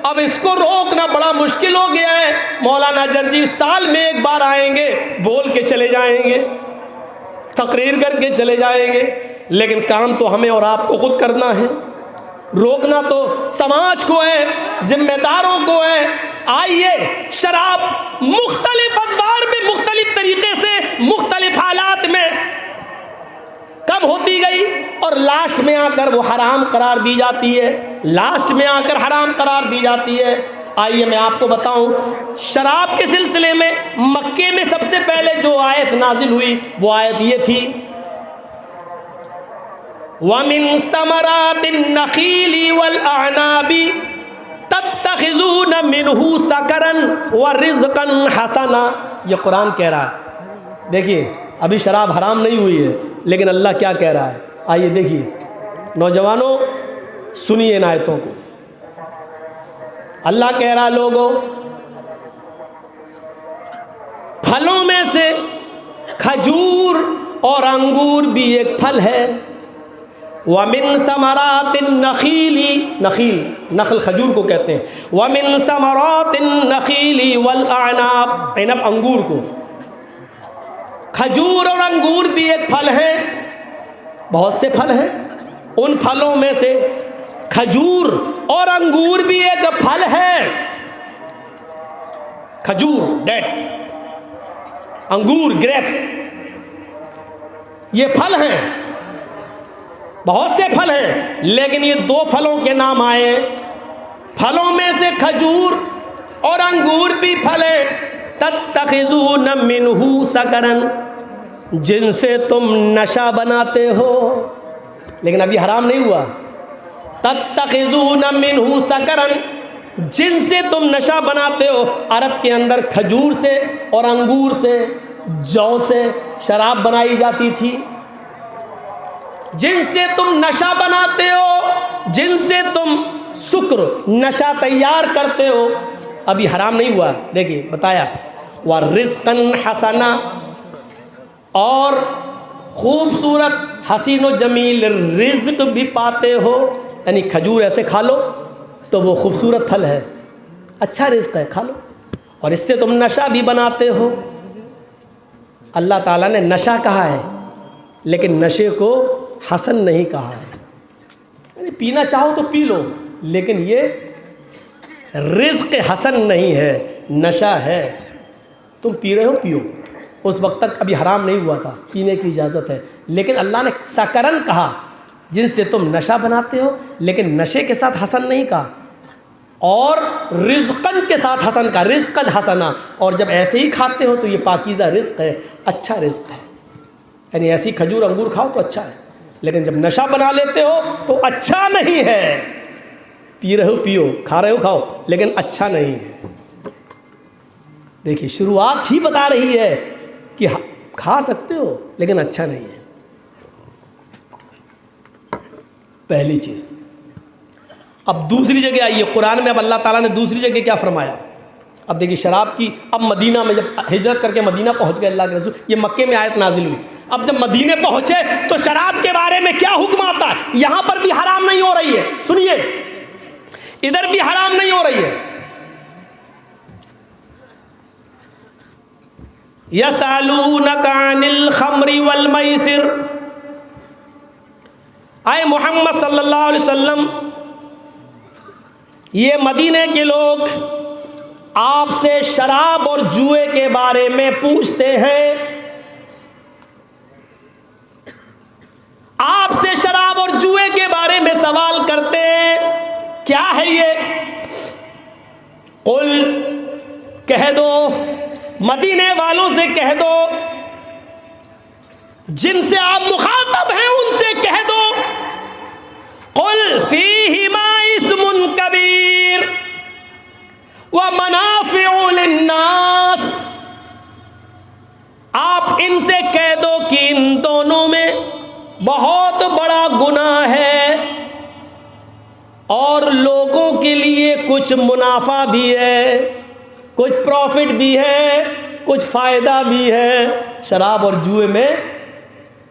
अब इसको रोकना बड़ा मुश्किल हो गया है। मौलाना जर्जी साल में एक बार आएंगे, बोल के चले जाएंगे, तकरीर करके चले जाएंगे, लेकिन काम तो हमें और आपको खुद करना है। रोकना तो समाज को है, जिम्मेदारों को है। आइए, शराब मुख्तलिफ अदवार में, मुख्तलिफ तरीके से, मुख्तलिफ हालात में कम होती गई और लास्ट में आकर वो हराम करार दी जाती है, लास्ट में आकर हराम करार दी जाती है। आइए मैं आपको बताऊं, शराब के सिलसिले में मक्के में सबसे पहले जो आयत नाजिल हुई वो आयत ये थी, वमिन समरातिन नखीली वल अनाबी तत्तखिज़ून मिनहु सकरन व रिज़क़न हसना। ये कुरान कह रहा है। देखिए, अभी शराब हराम नहीं हुई है, लेकिन अल्लाह क्या कह रहा है, आइए देखिए। नौजवानों सुनिए इन आयतों को। अल्लाह कह रहा है, लोगों, फलों में से खजूर और अंगूर भी एक फल है। वमिन समरातिन नखीली, नखील नखल खजूर को कहते हैं, वमिन समरातिन नखीली वल अनाब, इनब अंगूर को। खजूर और अंगूर भी एक फल है, बहुत से फल हैं, उन फलों में से खजूर और अंगूर भी एक फल है। खजूर डेट, अंगूर ग्रेप्स, ये फल हैं, बहुत से फल हैं, लेकिन ये दो फलों के नाम आए। फलों में से खजूर और अंगूर भी फल है। तत्तखिज़ून मिनहु सकरन, जिनसे तुम नशा बनाते हो, लेकिन अभी हराम नहीं हुआ। तत्तखिज़ून मिनहु सकरन, जिनसे तुम नशा बनाते हो। अरब के अंदर खजूर से और अंगूर से, जौ से शराब बनाई जाती थी। जिनसे तुम नशा बनाते हो, जिनसे तुम शुक्र नशा तैयार करते हो, अभी हराम नहीं हुआ। देखिए बताया, व रिज़क़न हसना, और खूबसूरत हसीन व जमील रिज़्क़ भी पाते हो। यानी खजूर ऐसे खा लो तो वो खूबसूरत फल है, अच्छा रिज़्क़ है, खा लो, और इससे तुम नशा भी बनाते हो। अल्लाह ताला ने नशा कहा है, लेकिन नशे को हसन नहीं कहा है। यानी पीना चाहो तो पी लो, लेकिन ये रिज़्क़ हसन नहीं है, नशा है। तुम पी रहे हो, पियो, उस वक्त तक अभी हराम नहीं हुआ था, पीने की इजाज़त है। लेकिन अल्लाह ने सकरन कहा, जिनसे तुम नशा बनाते हो, लेकिन नशे के साथ हसन नहीं कहा, और रिज़्क़न के साथ हसन का, रिज़्क़न हसना। और जब ऐसे ही खाते हो तो ये पाकीज़ा रिज़्क़ है, अच्छा रिज़्क़ है। यानी ऐसी खजूर अंगूर खाओ तो अच्छा है, लेकिन जब नशा बना लेते हो तो अच्छा नहीं है। पी रहे हो पियो, खा रहे हो खाओ, लेकिन अच्छा नहीं है। देखिए, शुरुआत ही बता रही है कि खा सकते हो, लेकिन अच्छा नहीं है। पहली चीज़। अब दूसरी जगह आइए, कुरान में अब अल्लाह ताला ने दूसरी जगह क्या फरमाया। अब देखिए शराब की, अब मदीना में जब हिजरत करके मदीना पहुंच गए अल्लाह के रसूल, ये मक्के में आयत नाजिल हुई। अब जब मदीने पहुंचे तो शराब के बारे में क्या हुक्म आता है। यहां पर भी हराम नहीं हो रही है, सुनिए, इधर भी हराम नहीं हो रही है। यसअलूनका अनिल खम्रि वल मैसिर, आए मोहम्मद सल्लल्लाहु अलैहि वसल्लम, ये मदीने के लोग आपसे शराब और जुए के बारे में पूछते हैं। आपसे शराब और जुए के बारे में सवाल करते हैं, क्या है ये। कुल, कह दो, मदीने वालों से कह दो, जिनसे आप मुखातब हैं उनसे कह दो, कुल फीहिमा इस्मुन कबीर व मनाफिउ लिन्नास, आप इनसे कह दो कि इन दोनों में बहुत बड़ा गुनाह है और लोगों के लिए कुछ मुनाफा भी है, कुछ प्रॉफिट भी है, कुछ फ़ायदा भी है। शराब और जुए में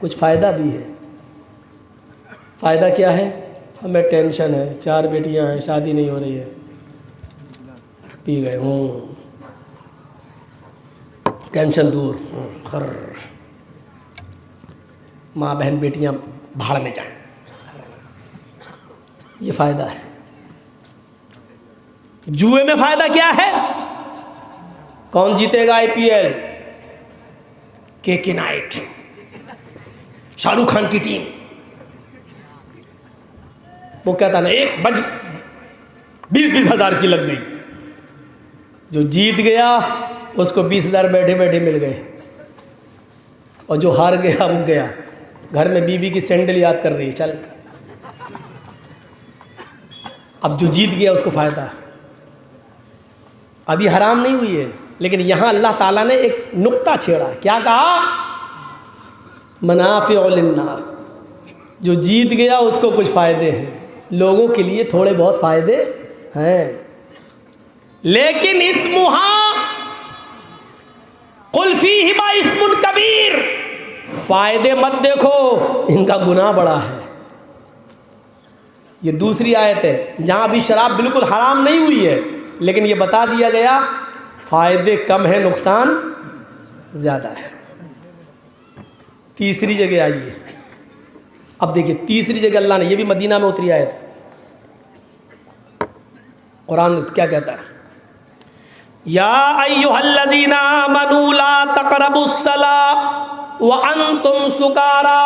कुछ फ़ायदा भी है। फ़ायदा क्या है, हमें टेंशन है, 4 बेटियां हैं, शादी नहीं हो रही है, पी गए टेंशन दूर, खर माँ बहन बेटियां भाड़ में जाए, ये फ़ायदा है। जुए में फ़ायदा क्या है, कौन जीतेगा IPL, के नाइट, शाहरुख खान की टीम, वो कहता ना 20-20 हज़ार की लग गई, जो जीत गया उसको 20 हज़ार बैठे बैठे मिल गए, और जो हार गया वो गया घर में बीवी की सैंडल याद कर रही है, चल। अब जो जीत गया उसको फ़ायदा, अभी हराम नहीं हुई है, लेकिन यहाँ अल्लाह ताला ने एक नुक्ता छेड़ा। क्या कहा, मनाफिउ लिन्नास, जो जीत गया उसको कुछ फ़ायदे हैं, लोगों के लिए थोड़े बहुत फ़ायदे हैं, लेकिन इस्मुहा कुल फीहिमा इस्मुन कबीर, फ़ायदे मत देखो, इनका गुनाह बड़ा है। ये दूसरी आयत है जहाँ अभी शराब बिल्कुल हराम नहीं हुई है, लेकिन ये बता दिया गया फ़ायदे कम है, नुकसान ज़्यादा है। तीसरी जगह आइए, अब देखिए तीसरी जगह अल्लाह ने, ये भी मदीना में उतरी आयत, कुरान क्या कहता है, या अय्युहल्लज़ीना आमनू ला तक़रबुस्सला व अंतुम सुकारा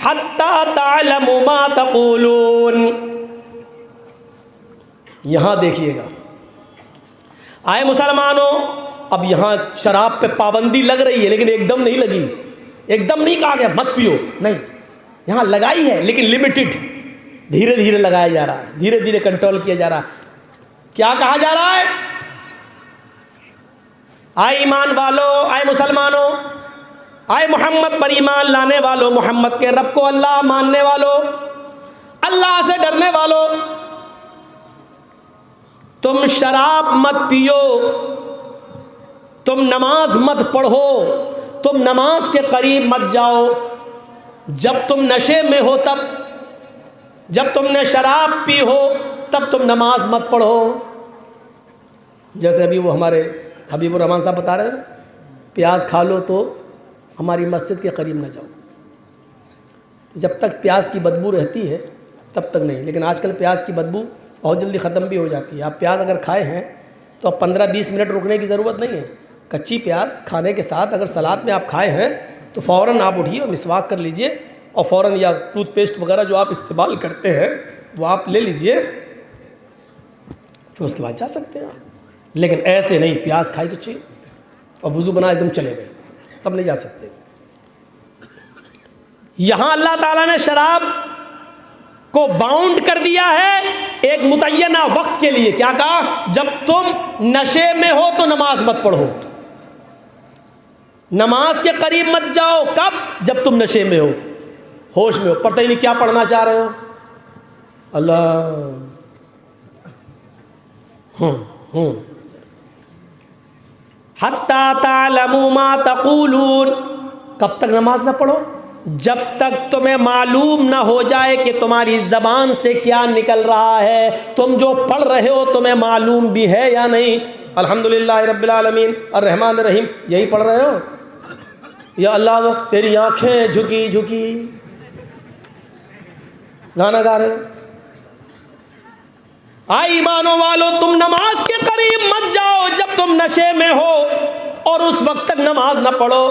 हत्ता तअलमू मा तक़ूलून। यहाँ देखिएगा, आए मुसलमानों, अब यहाँ शराब पे पाबंदी लग रही है, लेकिन एकदम नहीं लगी, एकदम नहीं कहा गया मत पियो, नहीं, यहाँ लगाई है लेकिन लिमिटेड, धीरे धीरे लगाया जा रहा है, धीरे धीरे कंट्रोल किया जा रहा है। क्या कहा जा रहा है, आए ईमान वालों, आए मुसलमानों, आए मोहम्मद पर ईमान लाने वालों, मोहम्मद के रब को अल्लाह मानने वालों, अल्लाह से डरने वालों, तुम शराब मत पियो, तुम नमाज मत पढ़ो, तुम नमाज के करीब मत जाओ, जब तुम नशे में हो तब, जब तुमने शराब पी हो तब तुम नमाज मत पढ़ो। जैसे अभी वो हमारे हबीबुर रहमान साहब बता रहे हैं, प्याज खा लो तो हमारी मस्जिद के करीब ना जाओ। जब तक प्याज की बदबू रहती है तब तक नहीं, लेकिन आजकल प्याज की बदबू बहुत जल्दी ख़त्म भी हो जाती है। आप प्याज अगर खाए हैं तो अब 15-20 मिनट रुकने की ज़रूरत नहीं है। कच्ची प्याज खाने के साथ अगर सलाद में आप खाए हैं तो फ़ौरन आप उठिए और मिसवाक कर लीजिए, और फ़ौरन या टूथपेस्ट वगैरह जो आप इस्तेमाल करते हैं वो आप ले लीजिए, फिर उसके बाद जा सकते हैं। लेकिन ऐसे नहीं, प्याज खाई कच्ची और वज़ू बना एकदम चले गए, तब नहीं जा सकते। यहाँ अल्लाह ताला ने शराब को बाउंड कर दिया है एक मुतय्यना वक्त के लिए। क्या कहा, जब तुम नशे में हो तो नमाज मत पढ़ो, नमाज के करीब मत जाओ। कब, जब तुम नशे में हो, होश में हो, पता ही नहीं क्या पढ़ना चाह रहे हो, अल्लाह। हत्ता तालमू मा तक़ूलून, कब तक नमाज ना पढ़ो? जब तक तुम्हें मालूम ना हो जाए कि तुम्हारी ज़बान से क्या निकल रहा है। तुम जो पढ़ रहे हो तुम्हें मालूम भी है या नहीं? अल्हम्दुलिल्लाह रब्बिल आलमीन अर्रहमान अर्रहीम यही पढ़ रहे हो? या अल्लाह तेरी आंखें झुकी झुकी गाना गा रहे हो? आई ईमानों वालों, तुम नमाज के करीब मत जाओ जब तुम नशे में हो और उस वक्त तक नमाज ना पढ़ो।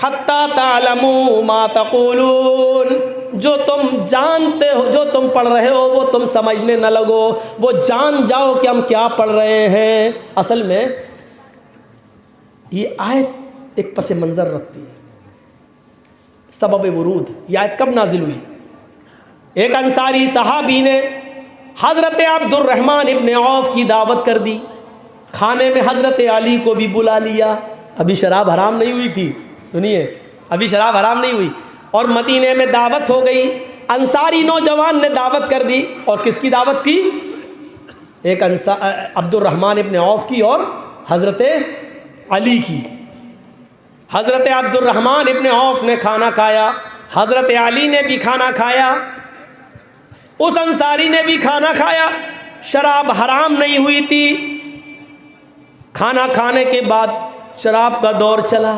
हत्ता तालमू मा तक़ूलून, जो तुम जानते हो, जो तुम पढ़ रहे हो वो तुम समझने न लगो, वो जान जाओ कि हम क्या पढ़ रहे हैं। असल में ये आयत एक पस मंज़र रखती है। सबब वरूद, ये आयत कब नाजिल हुई? एक अंसारी सहाबी ने हज़रत अब्दुर्रहमान इब्न औफ की दावत कर दी, खाने में हज़रत अली को भी बुला लिया। अभी शराब हराम नहीं हुई थी, सुनिए, अभी शराब हराम नहीं हुई और मदीने में दावत हो गई। अंसारी नौजवान ने दावत कर दी और किसकी दावत की? एक अब्दुर्रहमान इब्न औफ की और हज़रत अली की। हज़रत अब्दुर्रहमान इब्न औफ ने खाना खाया, हज़रत अली ने भी खाना खाया, उस अंसारी ने भी खाना खाया। शराब हराम नहीं हुई थी। खाना खाने के बाद शराब का दौर चला।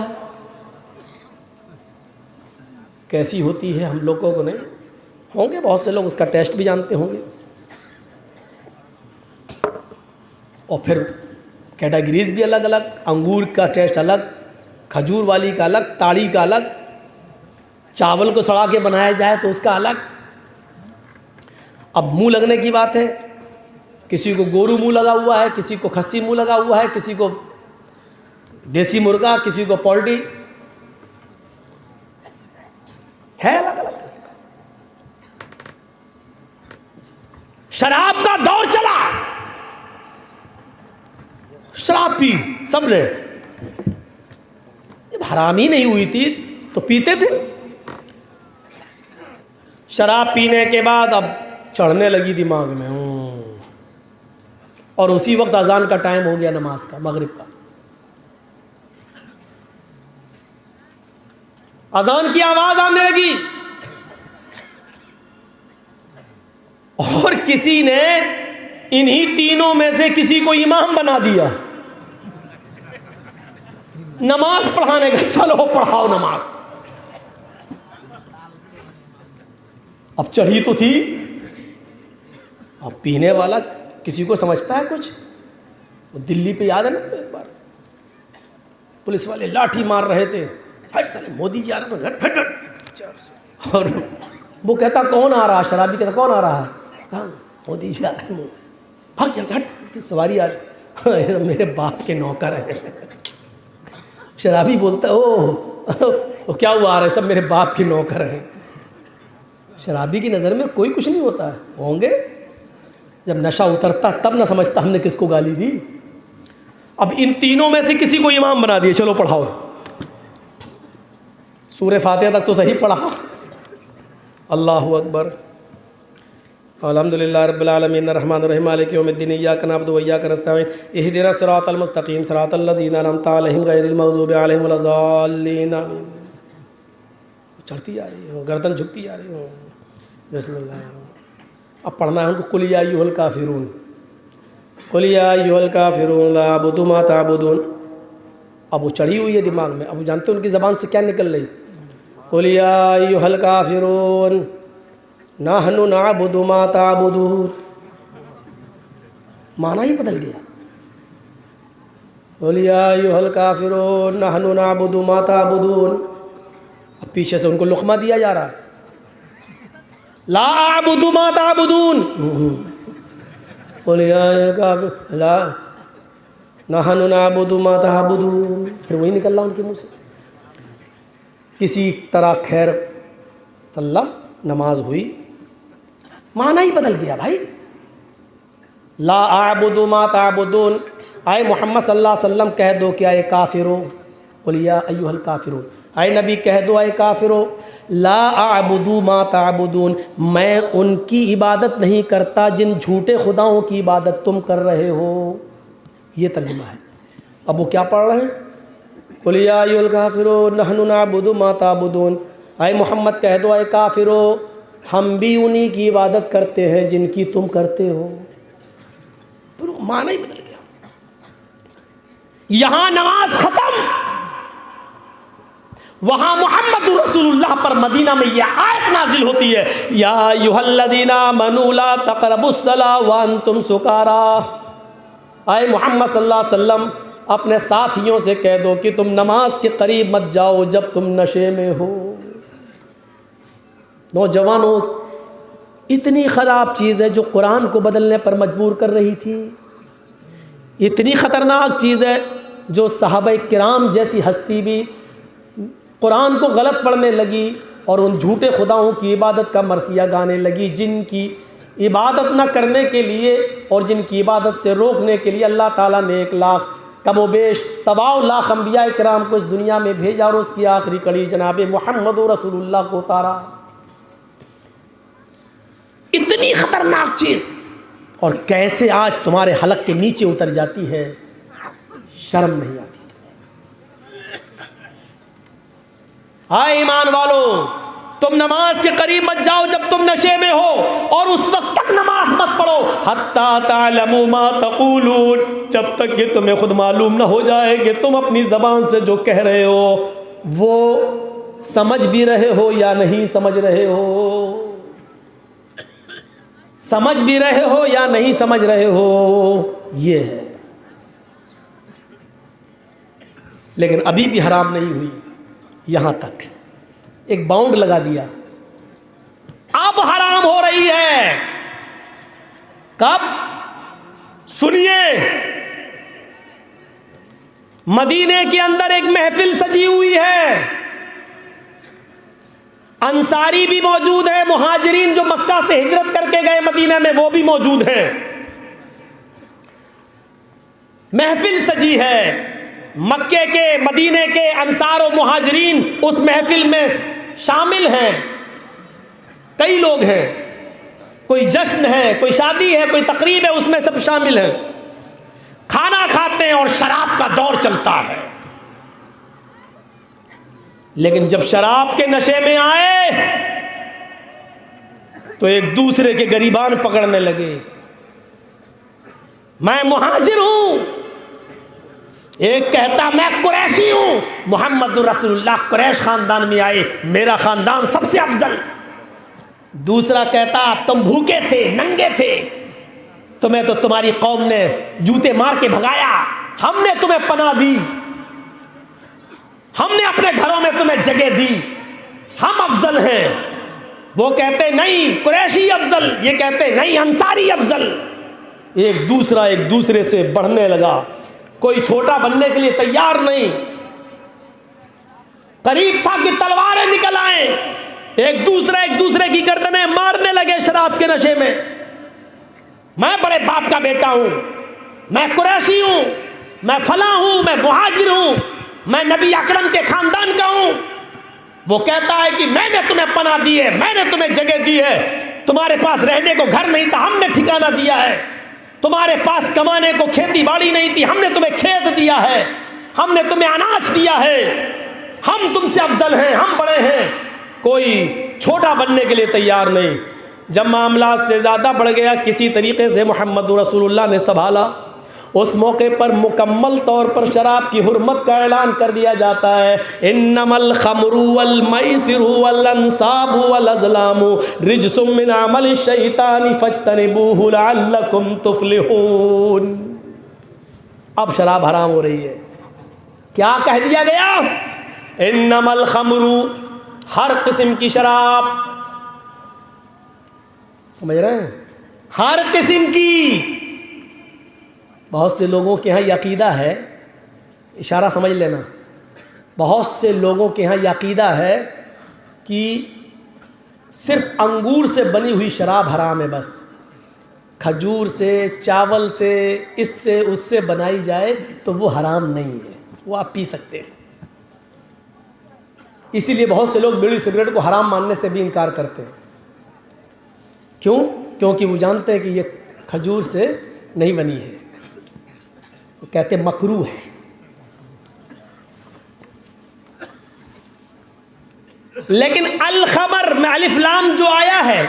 कैसी होती है हम लोगों को नहीं होंगे, बहुत से लोग उसका टेस्ट भी जानते होंगे। और फिर कैटेगरीज भी अलग अलग, अंगूर का टेस्ट अलग, खजूर वाली का अलग, ताड़ी का अलग, चावल को सड़ा के बनाया जाए तो उसका अलग। अब मुंह लगने की बात है, किसी को गोरू मुंह लगा हुआ है, किसी को खस्सी मुंह लगा हुआ है, किसी को देसी मुर्गा, किसी को पोल्ट्री, है अलग अलग। शराब का दौर चला, शराब पी सबने। जब हराम ही नहीं हुई थी तो पीते थे। शराब पीने के बाद अब चढ़ने लगी दिमाग में, और उसी वक्त अजान का टाइम हो गया, नमाज का, मगरिब का। अजान की आवाज आने लगी और किसी ने इन्हीं तीनों में से किसी को इमाम बना दिया नमाज पढ़ाने का। चलो पढ़ाओ नमाज। अब चढ़ी तो थी, अब पीने वाला किसी को समझता है कुछ? वो दिल्ली पे याद है ना, एक बार पुलिस वाले लाठी मार रहे थे, हट चले मोदी जी आ रहे हैं, और वो कहता कौन आ रहा? शराबी कहता कौन आ रहा है? हाँ मोदी जी आ रहे हैं। भाग जा, हट, सवारी आ मेरे बाप के नौकर है। शराबी बोलता ओ क्या हुआ, आ रहे सब मेरे बाप के नौकर हैं। शराबी की नज़र में कोई कुछ नहीं होता है, होंगे जब नशा उतरता तब ना समझता हमने किसको गाली दी। अब इन तीनों में से किसी को इमाम बना दिए, चलो पढ़ाओ। सूरह फातिहा तक तो सही पढ़ा। अल्लाहु अकबर। अल्हम्दुलिल्लाह रब्बिल आलमीन अर्रहमानिर रहीम मालिकि यौमिद्दीन इय्याका नअबुदु व इय्याका नस्तईन इहदिना सिरातल मुस्तकीम सिरातल लज़ीना अनअमता अलैहिम गैरिल मग़ज़ूबि अलैहिम वलज़ाल्लीन। चढ़ती जा रही हो, गर्दन झुकती जा रही हो। बिस्मिल्लाह। अब पढ़ना है उनको, कुल या अय्युहल काफ़िरून, कुल या अय्युहल काफ़िरून ला अअबुदु मा तअबुदून। अब वो चढ़ी हुई है दिमाग में, अब वो जानते हैं उनकी ज़बान से क्या निकल रही। कुल या अय्युहल काफ़िरून नहनु नअबुदु मा तअबुदून, माना ही बदल गया। कुल या अय्युहल काफ़िरून नहनु नअबुदु मा तअबुदून। अब पीछे से उनको लुक़मा दिया जा रहा है, ला अअबुदु मा तअबुदून। कुल या ला नहनु नअबुदु मा तअबुदून, फिर वही निकल रहा उनके मुँह से। किसी तरह खैर सल्ला नमाज हुई, माना ही बदल गया भाई। ला अअबुदु मा तअबुदून, आए मोहम्मद सल्लल्लाहु अलैहि वसल्लम कह दो कि आए काफिरो, कुल या अय्युहल काफिरून, आए नबी कह दो आए काफिरो, ला आबुदू मा ताबुदून, मैं उनकी इबादत नहीं करता जिन झूठे खुदाओं की इबादत तुम कर रहे हो। ये तर्जुमा है। अब वो क्या पढ़ रहे हैं? कुल या अय्युहल काफिरून नहनु नअबुदु मा ताबुदून, आए मोहम्मद कह दो आए काफिरो, हम भी उन्हीं की इबादत करते हैं जिनकी तुम करते हो। तो माना ही बदल गया। यहां नमाज खत्म, वहां मोहम्मद रसूलुल्लाह पर मदीना में यह आयत नाजिल होती है, या अय्युहल्लज़ीना आमनू ला तक़रबुस्सला व अंतुम सुकारा। आए मोहम्मद सल्लल्लाहु अलैहि वसल्लम अपने साथियों से कह दो कि तुम नमाज के करीब मत जाओ जब तुम नशे में हो। नौजवानों, इतनी ख़राब चीज़ है जो कुरान को बदलने पर मजबूर कर रही थी। इतनी ख़तरनाक चीज़ है जो सहाबा किराम जैसी हस्ती भी कुरान को गलत पढ़ने लगी और उन झूठे खुदाओं की इबादत का मरसिया गाने लगी, जिनकी इबादत न करने के लिए और जिनकी इबादत से रोकने के लिए अल्लाह ताला ने 1 लाख कमोबेश 1.25 लाख अंबिया किराम को इस दुनिया में भेजा और उसकी आखिरी कड़ी जनाब मोहम्मद रसूलुल्लाह को उतारा। इतनी खतरनाक चीज, और कैसे आज तुम्हारे हलक के नीचे उतर जाती है, शर्म नहीं आती। हाय ईमान वालों, तुम नमाज के करीब मत जाओ जब तुम नशे में हो, और उस वक्त तक नमाज मत पढ़ो हत्ता तालमू मा तक़ूलून, जब तक कि तुम्हें खुद मालूम ना हो जाए कि तुम अपनी ज़बान से जो कह रहे हो वो समझ भी रहे हो या नहीं समझ रहे हो, समझ भी रहे हो या नहीं समझ रहे हो। ये है, लेकिन अभी भी हराम नहीं हुई। यहां तक एक बाउंड लगा दिया, अब हराम हो रही है। कब? सुनिए, मदीने के अंदर एक महफिल सजी हुई है, अंसारी भी मौजूद है, मुहाजिरीन जो मक्का से हिजरत करके गए मदीना में वो भी मौजूद हैं। महफिल सजी है, मक्के के मदीने के अंसार और मुहाजिरीन उस महफिल में शामिल हैं। कई लोग हैं, कोई जश्न है, कोई शादी है, कोई तकरीब है, उसमें सब शामिल हैं। खाना खाते हैं और शराब का दौर चलता है। लेकिन जब शराब के नशे में आए तो एक दूसरे के गरीबान पकड़ने लगे। मैं मुहाजिर हूं, एक कहता मैं कुरैशी हूं, मोहम्मद रसूलुल्लाह कुरैश खानदान में आए, मेरा खानदान सबसे अफजल। दूसरा कहता तुम भूखे थे, नंगे थे, तुम्हें तो तुम्हारी कौम ने जूते मार के भगाया, हमने तुम्हें पनाह दी, हमने अपने घरों में तुम्हें जगह दी, हम अफजल हैं। वो कहते नहीं कुरैशी अफजल, ये कहते नहीं अंसारी अफजल। एक दूसरे से बढ़ने लगा, कोई छोटा बनने के लिए तैयार नहीं। करीब था कि तलवारें निकल आए, एक दूसरे की गर्दनें मारने लगे शराब के नशे में। मैं बड़े बाप का बेटा हूं, मैं कुरैशी हूं, मैं फला हूं, मैं मुहाजिर हूं, मैं नबी अकरम के खानदान का हूं। वो कहता है कि मैंने तुम्हें पनाह दी है, मैंने तुम्हें जगह दी है, तुम्हारे पास रहने को घर नहीं था, हमने ठिकाना दिया है, तुम्हारे पास कमाने को खेती बाड़ी नहीं थी, हमने तुम्हें खेत दिया है, हमने तुम्हें अनाज दिया है, हम तुमसे अफजल हैं, हम बड़े हैं। कोई छोटा बनने के लिए तैयार नहीं। जब मामला से ज़्यादा बढ़ गया, किसी तरीके से मोहम्मद रसूलुल्लाह ने संभाला। उस मौके पर मुकम्मल तौर पर शराब की हुर्मत का ऐलान कर दिया जाता है। इन्नमल खमरु वल मैसिरु वल अंसाबु वल अज़लामु रिज्सुम मिन अमल शैतानी फज्तनिबूहु लअल्लकुम तुफ्लिहून। अब शराब हराम हो रही है। क्या कह दिया गया? इन्नमल खमरु, हर किस्म की शराब, समझ रहे हैं, हर किस्म की। बहुत से लोगों के यहाँ ये अक़ीदा है, इशारा समझ लेना, बहुत से लोगों के यहाँ ये अक़ीदा है कि सिर्फ अंगूर से बनी हुई शराब हराम है, बस खजूर से, चावल से, इससे उससे बनाई जाए तो वो हराम नहीं है, वो आप पी सकते हैं। इसीलिए बहुत से लोग बीड़ी सिगरेट को हराम मानने से भी इनकार करते हैं। क्यों? क्योंकि वो जानते हैं कि ये खजूर से नहीं बनी है, वो कहते मकरूह है। लेकिन अल खमर में अलिफ लाम जो आया है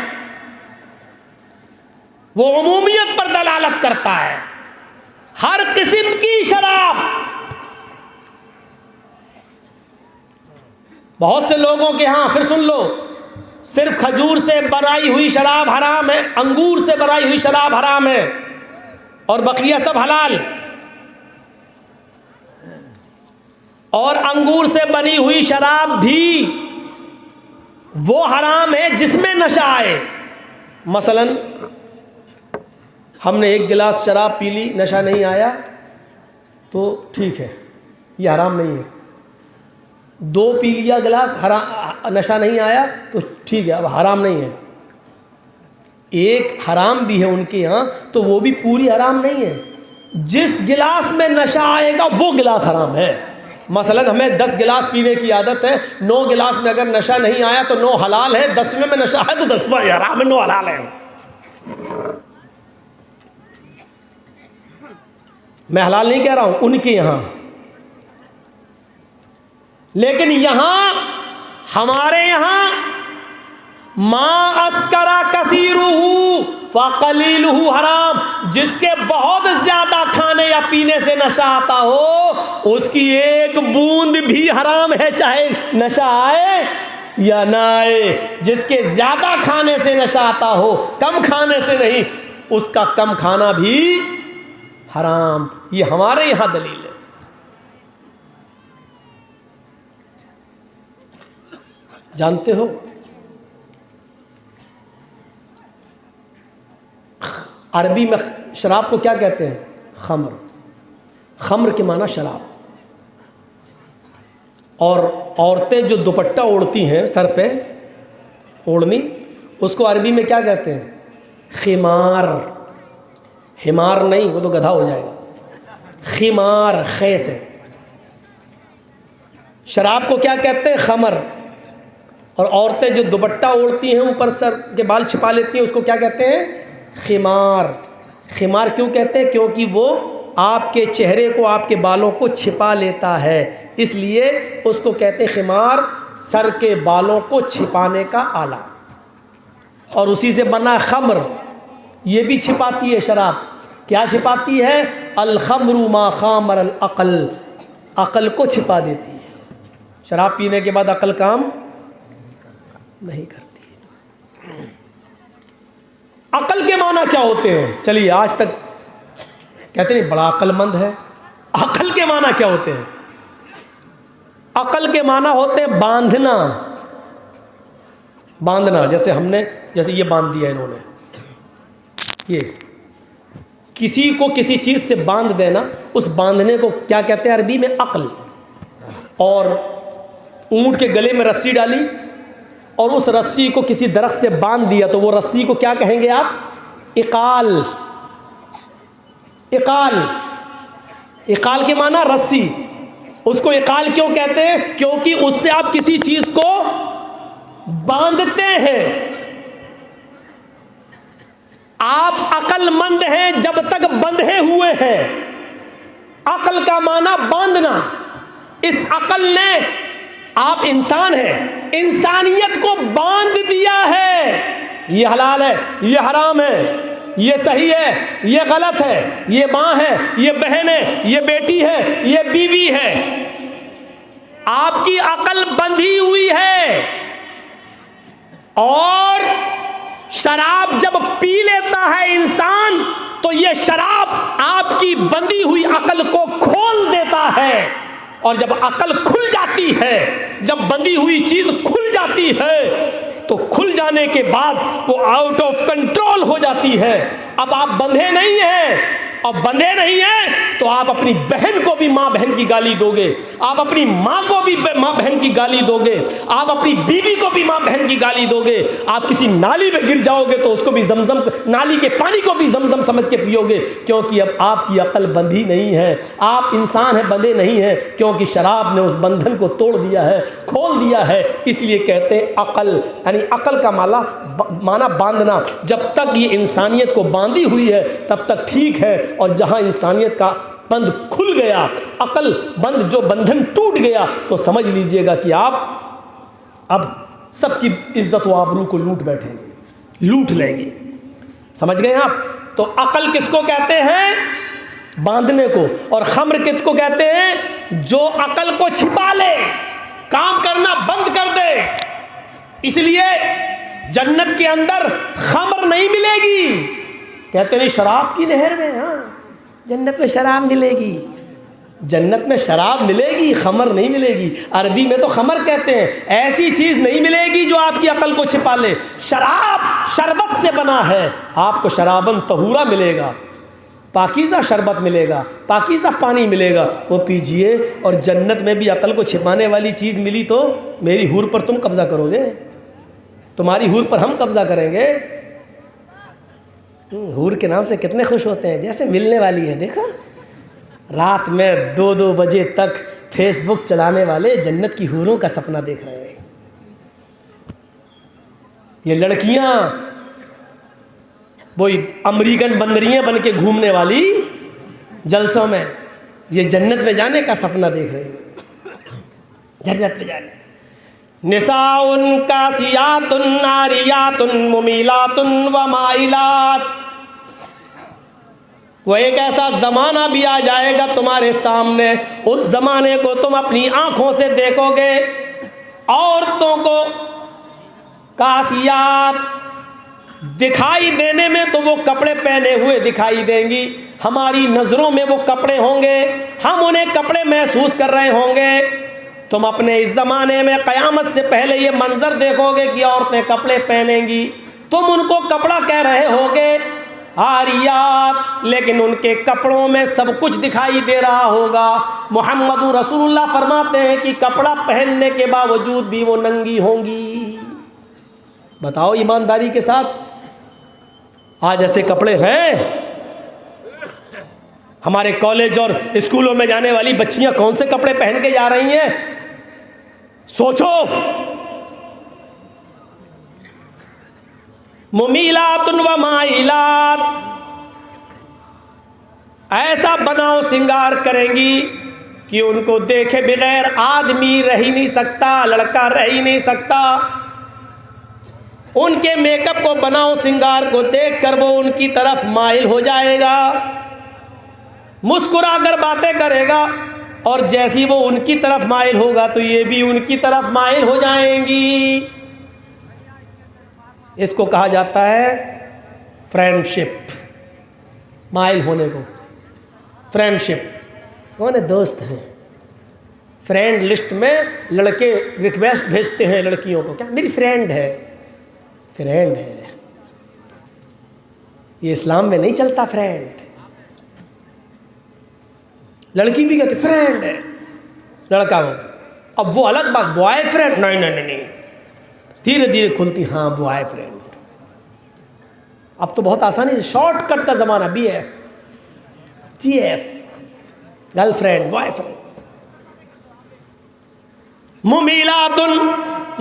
वो उमूमियत पर दलालत करता है। हर किस्म की शराब, बहुत से लोगों के यहां, फिर सुन लो, सिर्फ खजूर से बनाई हुई शराब हराम है, अंगूर से बनाई हुई शराब हराम है और बकिया सब हलाल। और अंगूर से बनी हुई शराब भी वो हराम है जिसमें नशा आए। मसलन हमने एक गिलास शराब पी ली, नशा नहीं आया तो ठीक है, ये हराम नहीं है। 2 पी लिया गिलास, हराम, नशा नहीं आया तो ठीक है, अब हराम नहीं है। एक हराम भी है उनके यहाँ, तो वो भी पूरी हराम नहीं है। जिस गिलास में नशा आएगा वो गिलास हराम है। मसलन हमें 10 गिलास पीने की आदत है, 9 गिलास में अगर नशा नहीं आया तो 9 हलाल है, 10वें में नशा है तो 10वां हराम है, 9 हलाल है। मैं हलाल नहीं कह रहा हूं, उनके यहां। लेकिन यहां, हमारे यहां, मां अस्करा कसीरुहु फकलीलुहु हराम, जिसके बहुत ज्यादा खाने या पीने से नशा आता हो उसकी एक बूंद भी हराम है, चाहे नशा आए या ना आए। जिसके ज्यादा खाने से नशा आता हो, कम खाने से नहीं, उसका कम खाना भी हराम। ये हमारे यहां दलील है। जानते हो अरबी में शराब को क्या कहते हैं? खम्र। खम्र के माना शराब। और औरतें जो दुपट्टा ओढ़ती हैं सर पे, ओढ़नी, उसको अरबी में क्या कहते हैं? खिमार। हिमार नहीं, वो तो गधा हो जाएगा। खिमार, खे से। शराब को क्या कहते हैं? खमर। और औरतें जो दुपट्टा ओढ़ती हैं, ऊपर सर के बाल छिपा लेती हैं, उसको क्या कहते हैं? खिमार। खिमार क्यों कहते हैं? क्योंकि वो आपके चेहरे को, आपके बालों को छिपा लेता है, इसलिए उसको कहते हैं खिमार। सर के बालों को छिपाने का आला। और उसी से बना खम्र, ये भी छिपाती है शराब। क्या छिपाती है? अल खम्रु मा खामर अल अक़ल, अक़ल को छिपा देती है। शराब पीने के बाद अक़ल काम नहीं करती है। अक़ल के माना क्या होते हैं? चलिए, आज तक कहते नहीं बड़ा अक्लमंद है। अक़ल के माना क्या होते हैं? अक़ल के माना होते हैं बांधना। बांधना, जैसे हमने, जैसे ये बांध दिया इन्होंने, ये किसी को किसी चीज़ से बांध देना, उस बांधने को क्या कहते हैं अरबी में? अक़ल। और ऊंट के गले में रस्सी डाली और उस रस्सी को किसी दरख्त से बांध दिया, तो वो रस्सी को क्या कहेंगे आप? इकाल। इकाल, इकाल के माना रस्सी। उसको इकाल क्यों कहते हैं? क्योंकि उससे आप किसी चीज को बांधते हैं। आप अक्लमंद हैं जब तक बंधे हुए हैं। अक्ल का माना बांधना। इस अक्ल ने, आप इंसान हैं, इंसानियत को बांध दिया है। ये हलाल है, ये हराम है, ये सही है, ये गलत है, ये माँ है, ये बहन है, ये बेटी है, ये बीवी है। आपकी अकल बंधी हुई है। और शराब जब पी लेता है इंसान, तो ये शराब आपकी बंधी हुई अकल को खोल देता है। और जब अकल खुल जाती है, जब बंधी हुई चीज खुल जाती है, तो खुल जाने के बाद वो आउट ऑफ कंट्रोल हो जाती है। अब आप बंधे नहीं हैं, और बंधे नहीं हैं तो आप अपनी बहन को भी माँ बहन की गाली दोगे, आप अपनी माँ को भी माँ बहन की गाली दोगे, आप अपनी बीवी को भी माँ बहन की गाली दोगे। आप किसी नाली में गिर जाओगे तो उसको भी जमजम, नाली के पानी को भी जमजम समझ के पियोगे, क्योंकि अब आपकी अकल बंधी नहीं है। आप इंसान हैं, बंधे नहीं हैं, क्योंकि शराब ने उस बंधन को तोड़ दिया है, खोल दिया है। इसलिए कहते हैं अकल, यानी अकल का माना बांधना। जब तक ये इंसानियत को बांधी हुई है तब तक ठीक है, और जहां इंसानियत का बंध खुल गया, अकल बंद जो बंधन टूट गया, तो समझ लीजिएगा कि आप अब सबकी इज्जत व आबरू को लूट बैठेंगे, लूट लेंगे। समझ गए आप? तो अकल किसको कहते हैं? बांधने को। और खम्र किसको कहते हैं? जो अकल को छिपा ले, काम करना बंद कर दे। इसलिए जन्नत के अंदर खम्र नहीं मिलेगी। कहते नहीं शराब की नहर में, हाँ जन्नत में शराब मिलेगी, जन्नत में शराब मिलेगी, खमर नहीं मिलेगी। अरबी में तो खमर कहते हैं। ऐसी चीज़ नहीं मिलेगी जो आपकी अकल को छिपा ले। शराब शरबत से बना है, आपको शराबन तहूरा मिलेगा, पाकीज़ा शरबत मिलेगा, पाकीज़ा पानी मिलेगा, वो पीजिए। और जन्नत में भी अकल को छिपाने वाली चीज़ मिली तो मेरी हूर पर तुम कब्ज़ा करोगे, तुम्हारी हूर पर हम कब्ज़ा करेंगे। हूर के नाम से कितने खुश होते हैं, जैसे मिलने वाली है। देखो रात में 2-2 बजे तक फेसबुक चलाने वाले जन्नत की हूरों का सपना देख रहे हैं। ये लड़कियां वही अमेरिकन बंदरियां बन के घूमने वाली जलसों में, ये जन्नत में जाने का सपना देख रहे हैं। जन्नत में जाने निसाउन कासियातुन नारियातुन मुमीलातुन व माइलात। वो एक ऐसा ज़माना भी आ जाएगा तुम्हारे सामने, उस ज़माने को तुम अपनी आँखों से देखोगे। औरतों को कासियात दिखाई देने में तो वो कपड़े पहने हुए दिखाई देंगी, हमारी नज़रों में वो कपड़े होंगे, हम उन्हें कपड़े महसूस कर रहे होंगे। तुम अपने इस ज़माने में क़यामत से पहले ये मंज़र देखोगे कि औरतें कपड़े पहनेंगी, तुम उनको कपड़ा कह रहे होगे आरियात, लेकिन उनके कपड़ों में सब कुछ दिखाई दे रहा होगा। मोहम्मद रसूलुल्लाह फरमाते हैं कि कपड़ा पहनने के बावजूद भी वो नंगी होंगी। बताओ ईमानदारी के साथ, आज ऐसे कपड़े हैं? हमारे कॉलेज और स्कूलों में जाने वाली बच्चियां कौन से कपड़े पहन के जा रही हैं? सोचो। मुमीलातुन व माइलात, ऐसा बनाओ सिंगार करेंगी कि उनको देखे बगैर आदमी रह ही नहीं सकता, लड़का रह ही नहीं सकता। उनके मेकअप को बनाओ सिंगार को देखकर वो उनकी तरफ माइल हो जाएगा, मुस्कुरा कर बातें करेगा, और जैसी वो उनकी तरफ माइल होगा तो ये भी उनकी तरफ माइल हो जाएंगी। इसको कहा जाता है फ्रेंडशिप, माइल होने को फ्रेंडशिप। कौन है? दोस्त हैं। फ्रेंड लिस्ट में लड़के रिक्वेस्ट भेजते हैं लड़कियों को, क्या मेरी फ्रेंड है, फ्रेंड है। ये इस्लाम में नहीं चलता फ्रेंड। लड़की भी कहती फ्रेंड है, लड़का हो। अब वो अलग बात, बॉयफ्रेंड नहीं नहीं नहीं, धीरे धीरे खुलती, हाँ बॉयफ्रेंड। अब तो बहुत आसानी से शॉर्टकट का ज़माना, BF GF, गर्लफ्रेंड बॉयफ्रेंड। मुमीलातुन,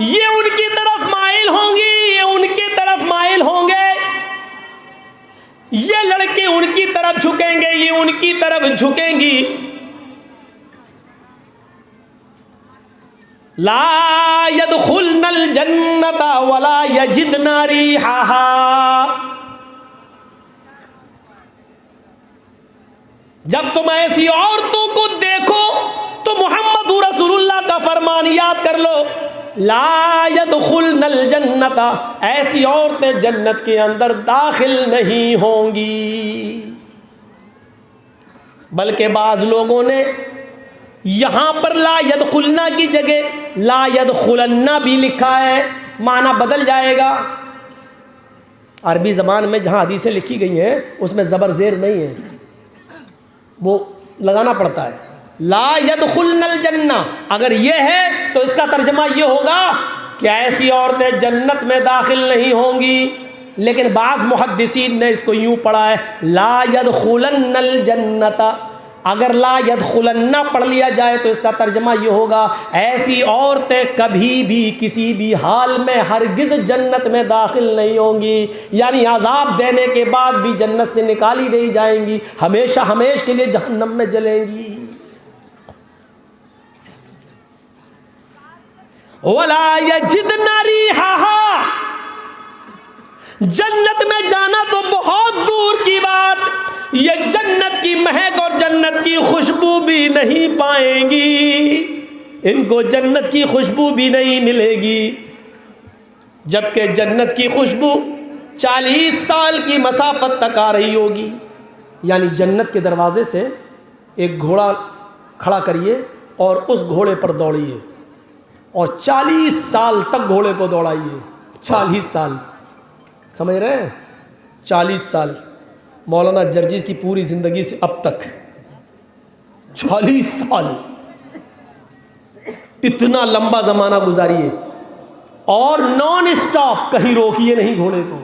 ये उनकी तरफ माइल होंगी, ये उनकी तरफ माइल होंगे, ये लड़के उनकी तरफ झुकेंगे, ये उनकी तरफ झुकेंगी। ला यदखुलनल जन्नता वला यजिदना रिहाहा। जब तुम ऐसी औरतों को देखो तो मोहम्मद रसूलुल्लाह का फरमान याद कर लो, ला यदखुलनल जन्नता, ऐसी औरतें जन्नत के अंदर दाखिल नहीं होंगी। बल्कि बाज लोगों ने यहां पर ला यदखुलना की जगह ला यदखुलन्ना भी लिखा है, माना बदल जाएगा। अरबी ज़बान में जहां हदीसें लिखी गई हैं उसमें ज़बर ज़ेर नहीं है, वो लगाना पड़ता है। ला यदखुलनल जन्ना, अगर ये है तो इसका तर्जमा ये होगा कि ऐसी औरतें जन्नत में दाखिल नहीं होंगी। लेकिन बाज़ मुहद्दिसीन ने इसको यूँ पढ़ा है ला यदखुलन्नल जन्नता। अगर ला यदखुलन्ना पढ़ लिया जाए तो इसका तर्जमा ये होगा ऐसी औरतें कभी भी किसी भी हाल में हरगिज़ जन्नत में दाखिल नहीं होंगी, यानी अजाब देने के बाद भी जन्नत से निकाली नहीं जाएंगी, हमेशा हमेशा के लिए जहन्नम में जलेंगी। वला यजिदना रिहाहा, जन्नत में जाना तो बहुत दूर की बात, ये जन्नत की महक और जन्नत की खुशबू भी नहीं पाएंगी, इनको जन्नत की खुशबू भी नहीं मिलेगी। जबकि जन्नत की खुशबू 40 साल की मसाफत तक आ रही होगी। यानी जन्नत के दरवाजे से एक घोड़ा खड़ा करिए और उस घोड़े पर दौड़िए और 40 साल तक घोड़े को दौड़ाइए। 40 साल, समझ रहे हैं? 40 साल मौलाना जर्जिस की पूरी ज़िंदगी से अब तक 40 साल, इतना लंबा ज़माना गुजारिए और नॉन स्टॉप, कहीं रोकिए नहीं घोड़े को,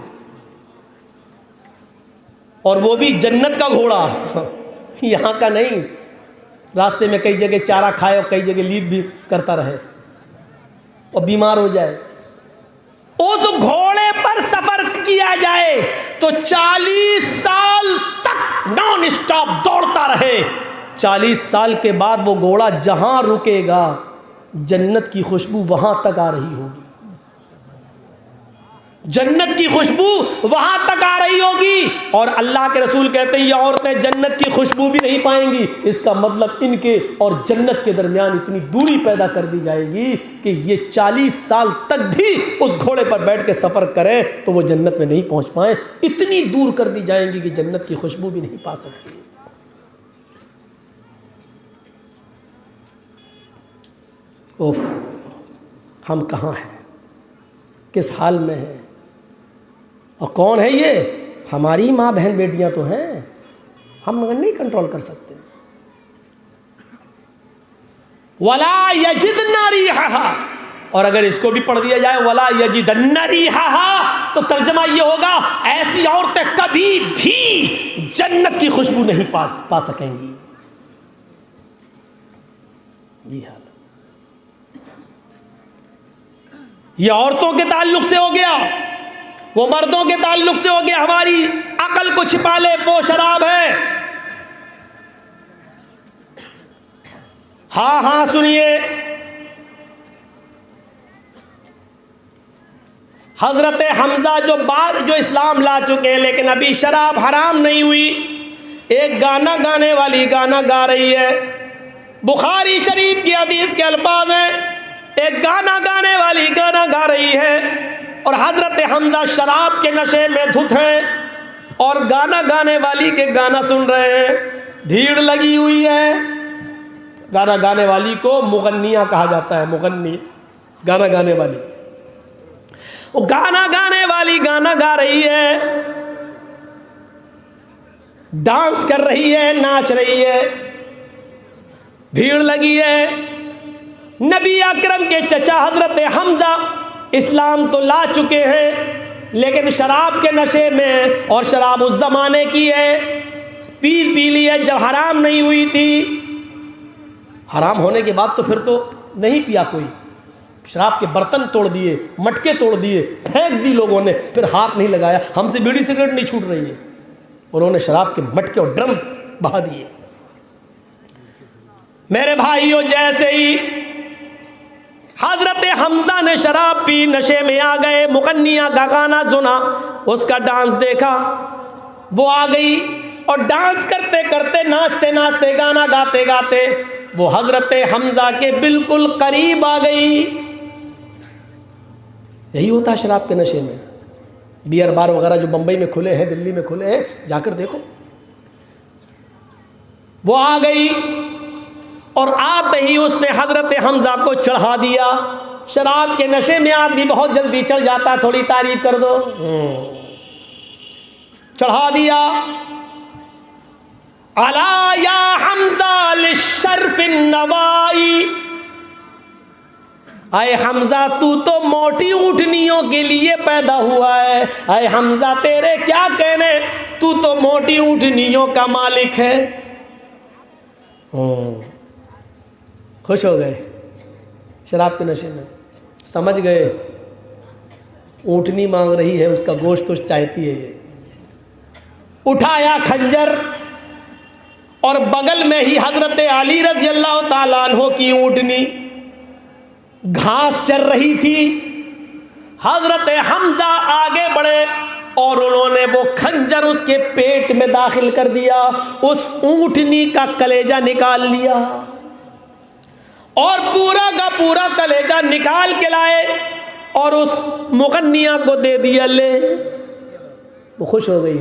और वो भी जन्नत का घोड़ा, यहाँ का नहीं। रास्ते में कई जगह चारा खाए और कई जगह लीद भी करता रहे और बीमार हो जाए। उस घोड़े पर सफर किया जाए तो 40 साल तक नॉन स्टॉप दौड़ता रहे। 40 साल के बाद वो घोड़ा जहां रुकेगा जन्नत की खुशबू वहां तक आ रही होगी, जन्नत की खुशबू वहां तक आ रही होगी। और अल्लाह के रसूल कहते हैं ये औरतें जन्नत की खुशबू भी नहीं पाएंगी। इसका मतलब इनके और जन्नत के दरमियान इतनी दूरी पैदा कर दी जाएगी कि ये 40 साल तक भी उस घोड़े पर बैठ के सफ़र करें तो वो जन्नत में नहीं पहुंच पाए। इतनी दूर कर दी जाएंगी कि जन्नत की खुशबू भी नहीं पा सकती। ओफ, हम कहाँ हैं, किस हाल में हैं, और कौन है ये? हमारी माँ बहन बेटियां तो हैं, हम नहीं कंट्रोल कर सकते। वला यजिदना रिहाहा, और अगर इसको भी पढ़ दिया जाए वला यजिदन्ना रिहाहा तो तर्जमा ये होगा ऐसी औरतें कभी भी जन्नत की खुशबू नहीं पा सकेंगी। जी हाँ, ये औरतों के ताल्लुक से हो गया, वो मर्दों के ताल्लुक से हो गया। हमारी अकल को छिपा ले वो शराब है। हाँ हाँ सुनिए, हजरत हमजा जो इस्लाम ला चुके हैं लेकिन अभी शराब हराम नहीं हुई, एक गाना गाने वाली गाना गा रही है। बुखारी शरीफ की हदीस के अल्फाज हैं, एक गाना गाने वाली गाना गा रही है और हजरत हमजा शराब के नशे में धुत हैं और गाना गाने वाली के गाना सुन रहे हैं। भीड़ लगी हुई है। गाना गाने वाली को मुगन्निया कहा जाता है, मुगन्नी, गाना गाने वाली। वो गाना गाने वाली गाना गा रही है, डांस कर रही है, नाच रही है, भीड़ लगी है। नबी अकरम के चचा हजरत हमजा इस्लाम तो ला चुके हैं लेकिन शराब के नशे में, और शराब उस ज़माने की है, पी ली है जब हराम नहीं हुई थी। हराम होने के बाद तो फिर तो नहीं पिया कोई, शराब के बर्तन तोड़ दिए, मटके तोड़ दिए, फेंक दी लोगों ने, फिर हाथ नहीं लगाया। हमसे बीड़ी सिगरेट नहीं छूट रही है, उन्होंने शराब के मटके और ड्रम बहा दिए। मेरे भाइयों, जैसे ही हजरत हमजा ने शराब पी, नशे में आ गए, मुगन्निया का गाना सुना, उसका डांस देखा, वो आ गई और डांस करते करते, नाचते नाचते, गाना गाते गाते वो हजरत हमजा के बिल्कुल करीब आ गई। यही होता है शराब के नशे में। बियर बार वगैरह जो बंबई में खुले हैं, दिल्ली में खुले हैं, जाकर देखो। वो आ गई और आते ही उसने हजरत हमजा को चढ़ा दिया। शराब के नशे में आदमी बहुत जल्दी चढ़ जाता है, थोड़ी तारीफ कर दो। चढ़ा दिया। अला या हमजा लिशर्फिन नवाई, आए हमजा तू तो मोटी ऊँटनियों के लिए पैदा हुआ है। आए हमजा तेरे क्या कहने, तू तो मोटी ऊँटनियों का मालिक है। खुश हो गए शराब के नशे में, समझ गए ऊँटनी मांग रही है, उसका गोश्त तो चाहती है ये। उठाया खंजर और बगल में ही हजरत अली रज़ी अल्लाह ताला अन्हो की ऊँटनी घास चर रही थी। हजरत हमजा आगे बढ़े और उन्होंने वो खंजर उसके पेट में दाखिल कर दिया, उस ऊँटनी का कलेजा निकाल लिया और पूरा का पूरा कलेजा निकाल के लाए और उस मुगन्निया को दे दिया। ले, वो खुश हो गई,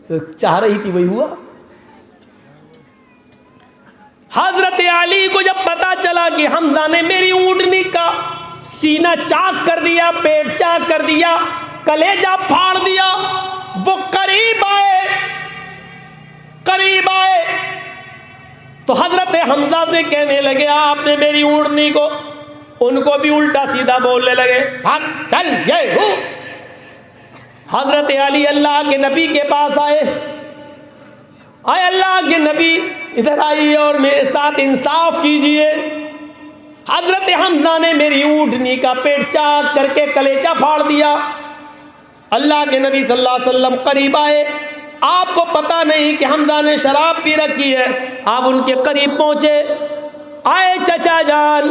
तो चाह रही थी वही हुआ। हजरत अली को जब पता चला कि हमजा ने मेरी ऊँटनी का सीना चाक कर दिया, पेट चाक कर दिया, कलेजा फाड़ दिया, वो करीब आए तो हजरत हमजा से कहने लगे आपने मेरी ऊँटनी को, उनको भी उल्टा सीधा बोलने लगे, हाँ चल ये हूँ। हजरत अली अल्लाह के नबी के पास आए अल्लाह के नबी इधर आइए और मेरे साथ इंसाफ कीजिए। हजरत हमजा ने मेरी ऊँटनी का पेट चाक करके कलेजा फाड़ दिया। अल्लाह के नबी सल्लल्लाहु अलैहि वसल्लम करीब आए, आपको पता नहीं कि हमजा ने शराब पी रखी है। आप उनके करीब पहुंचे, आए चचा जान,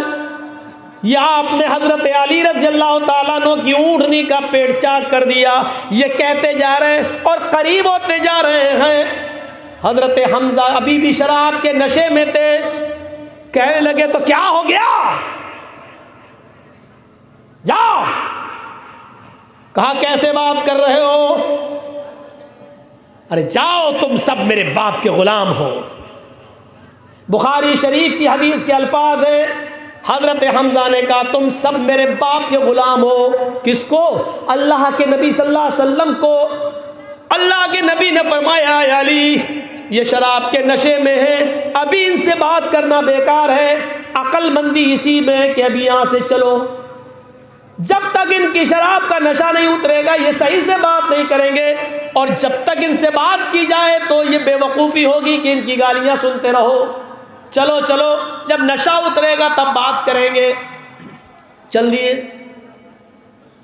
यह आपने हजरत अली रज़ी अल्लाह ताला अन्हु की ऊँटनी का पेट चाक कर दिया, ये कहते जा रहे हैं और करीब होते जा रहे हैं। हजरत हमजा अभी भी शराब के नशे में थे, कहने लगे तो क्या हो गया, जाओ। कहा कैसे बात कर रहे हो, अरे जाओ तुम सब मेरे बाप के गुलाम हो। बुखारी शरीफ की हदीस के अल्फाज है, हजरत हमजा ने कहा तुम सब मेरे बाप के गुलाम हो। किसको? अल्लाह के नबी सल्लल्लाहु अलैहि वसल्लम को। अल्लाह के नबी ने फरमाया अली ये शराब के नशे में है, अभी इनसे बात करना बेकार है, अक्लमंदी इसी में है कि अभी यहाँ से चलो। जब तक इनकी शराब का नशा नहीं उतरेगा ये सही से बात नहीं करेंगे, और जब तक इनसे बात की जाए तो ये बेवकूफ़ी होगी कि इनकी गालियाँ सुनते रहो। चलो चलो, जब नशा उतरेगा तब बात करेंगे। चल दिए,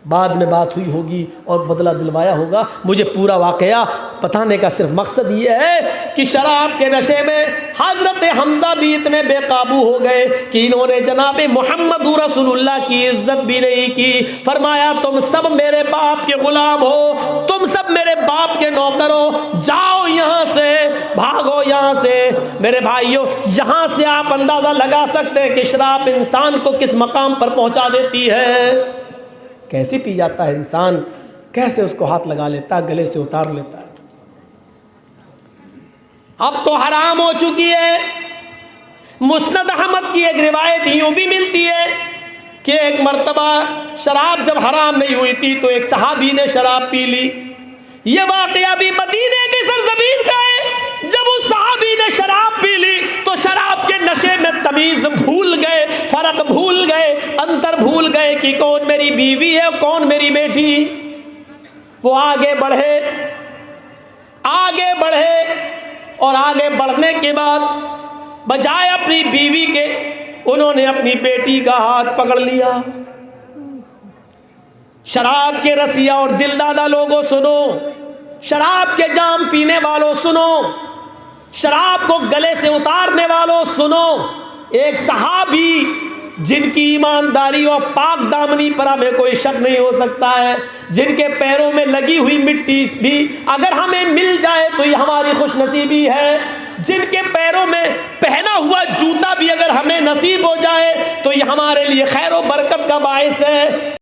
बाद में बात हुई होगी और बदला दिलवाया होगा। मुझे पूरा वाकया बताने का सिर्फ मकसद ये है कि शराब के नशे में हज़रत हमजा भी इतने बेकाबू हो गए कि इन्होंने जनाब मोहम्मद रसूलुल्लाह की इज्जत भी नहीं की। फरमाया तुम सब मेरे बाप के गुलाम हो, तुम सब मेरे बाप के नौकर हो, जाओ यहाँ से, भागो यहाँ से। मेरे भाइयों, यहाँ से आप अंदाज़ा लगा सकते हैं कि शराब इंसान को किस मकाम पर पहुँचा देती है। कैसे पी जाता है इंसान, कैसे उसको हाथ लगा लेता है, गले से उतार लेता है। अब तो हराम हो चुकी है। मुस्नद अहमद की एक रिवायत यूं भी मिलती है कि एक मर्तबा शराब जब हराम नहीं हुई थी तो एक सहाबी ने शराब पी ली। यह वाकया भी मदीने की सरजमीन का है। जब उस सहाबी ने शराब पी ली तो शराब के नशे में तमीज भूल गए, फर्क भूल गए, अंतर भूल गए कि कौन मेरी बीवी है कौन मेरी बेटी। वो आगे बढ़े और आगे बढ़ने के बाद बजाय अपनी बीवी के उन्होंने अपनी बेटी का हाथ पकड़ लिया। शराब के रसिया और दिलदादा लोगों सुनो, शराब के जाम पीने वालों सुनो, शराब को गले से उतारने वालों सुनो। एक सहाबी जिनकी ईमानदारी और पाक दामनी पर हमें कोई शक नहीं हो सकता है, जिनके पैरों में लगी हुई मिट्टी भी अगर हमें मिल जाए तो ये हमारी खुशनसीबी है, जिनके पैरों में पहना हुआ जूता भी अगर हमें नसीब हो जाए तो ये हमारे लिए खैर और बरकत का बायस है।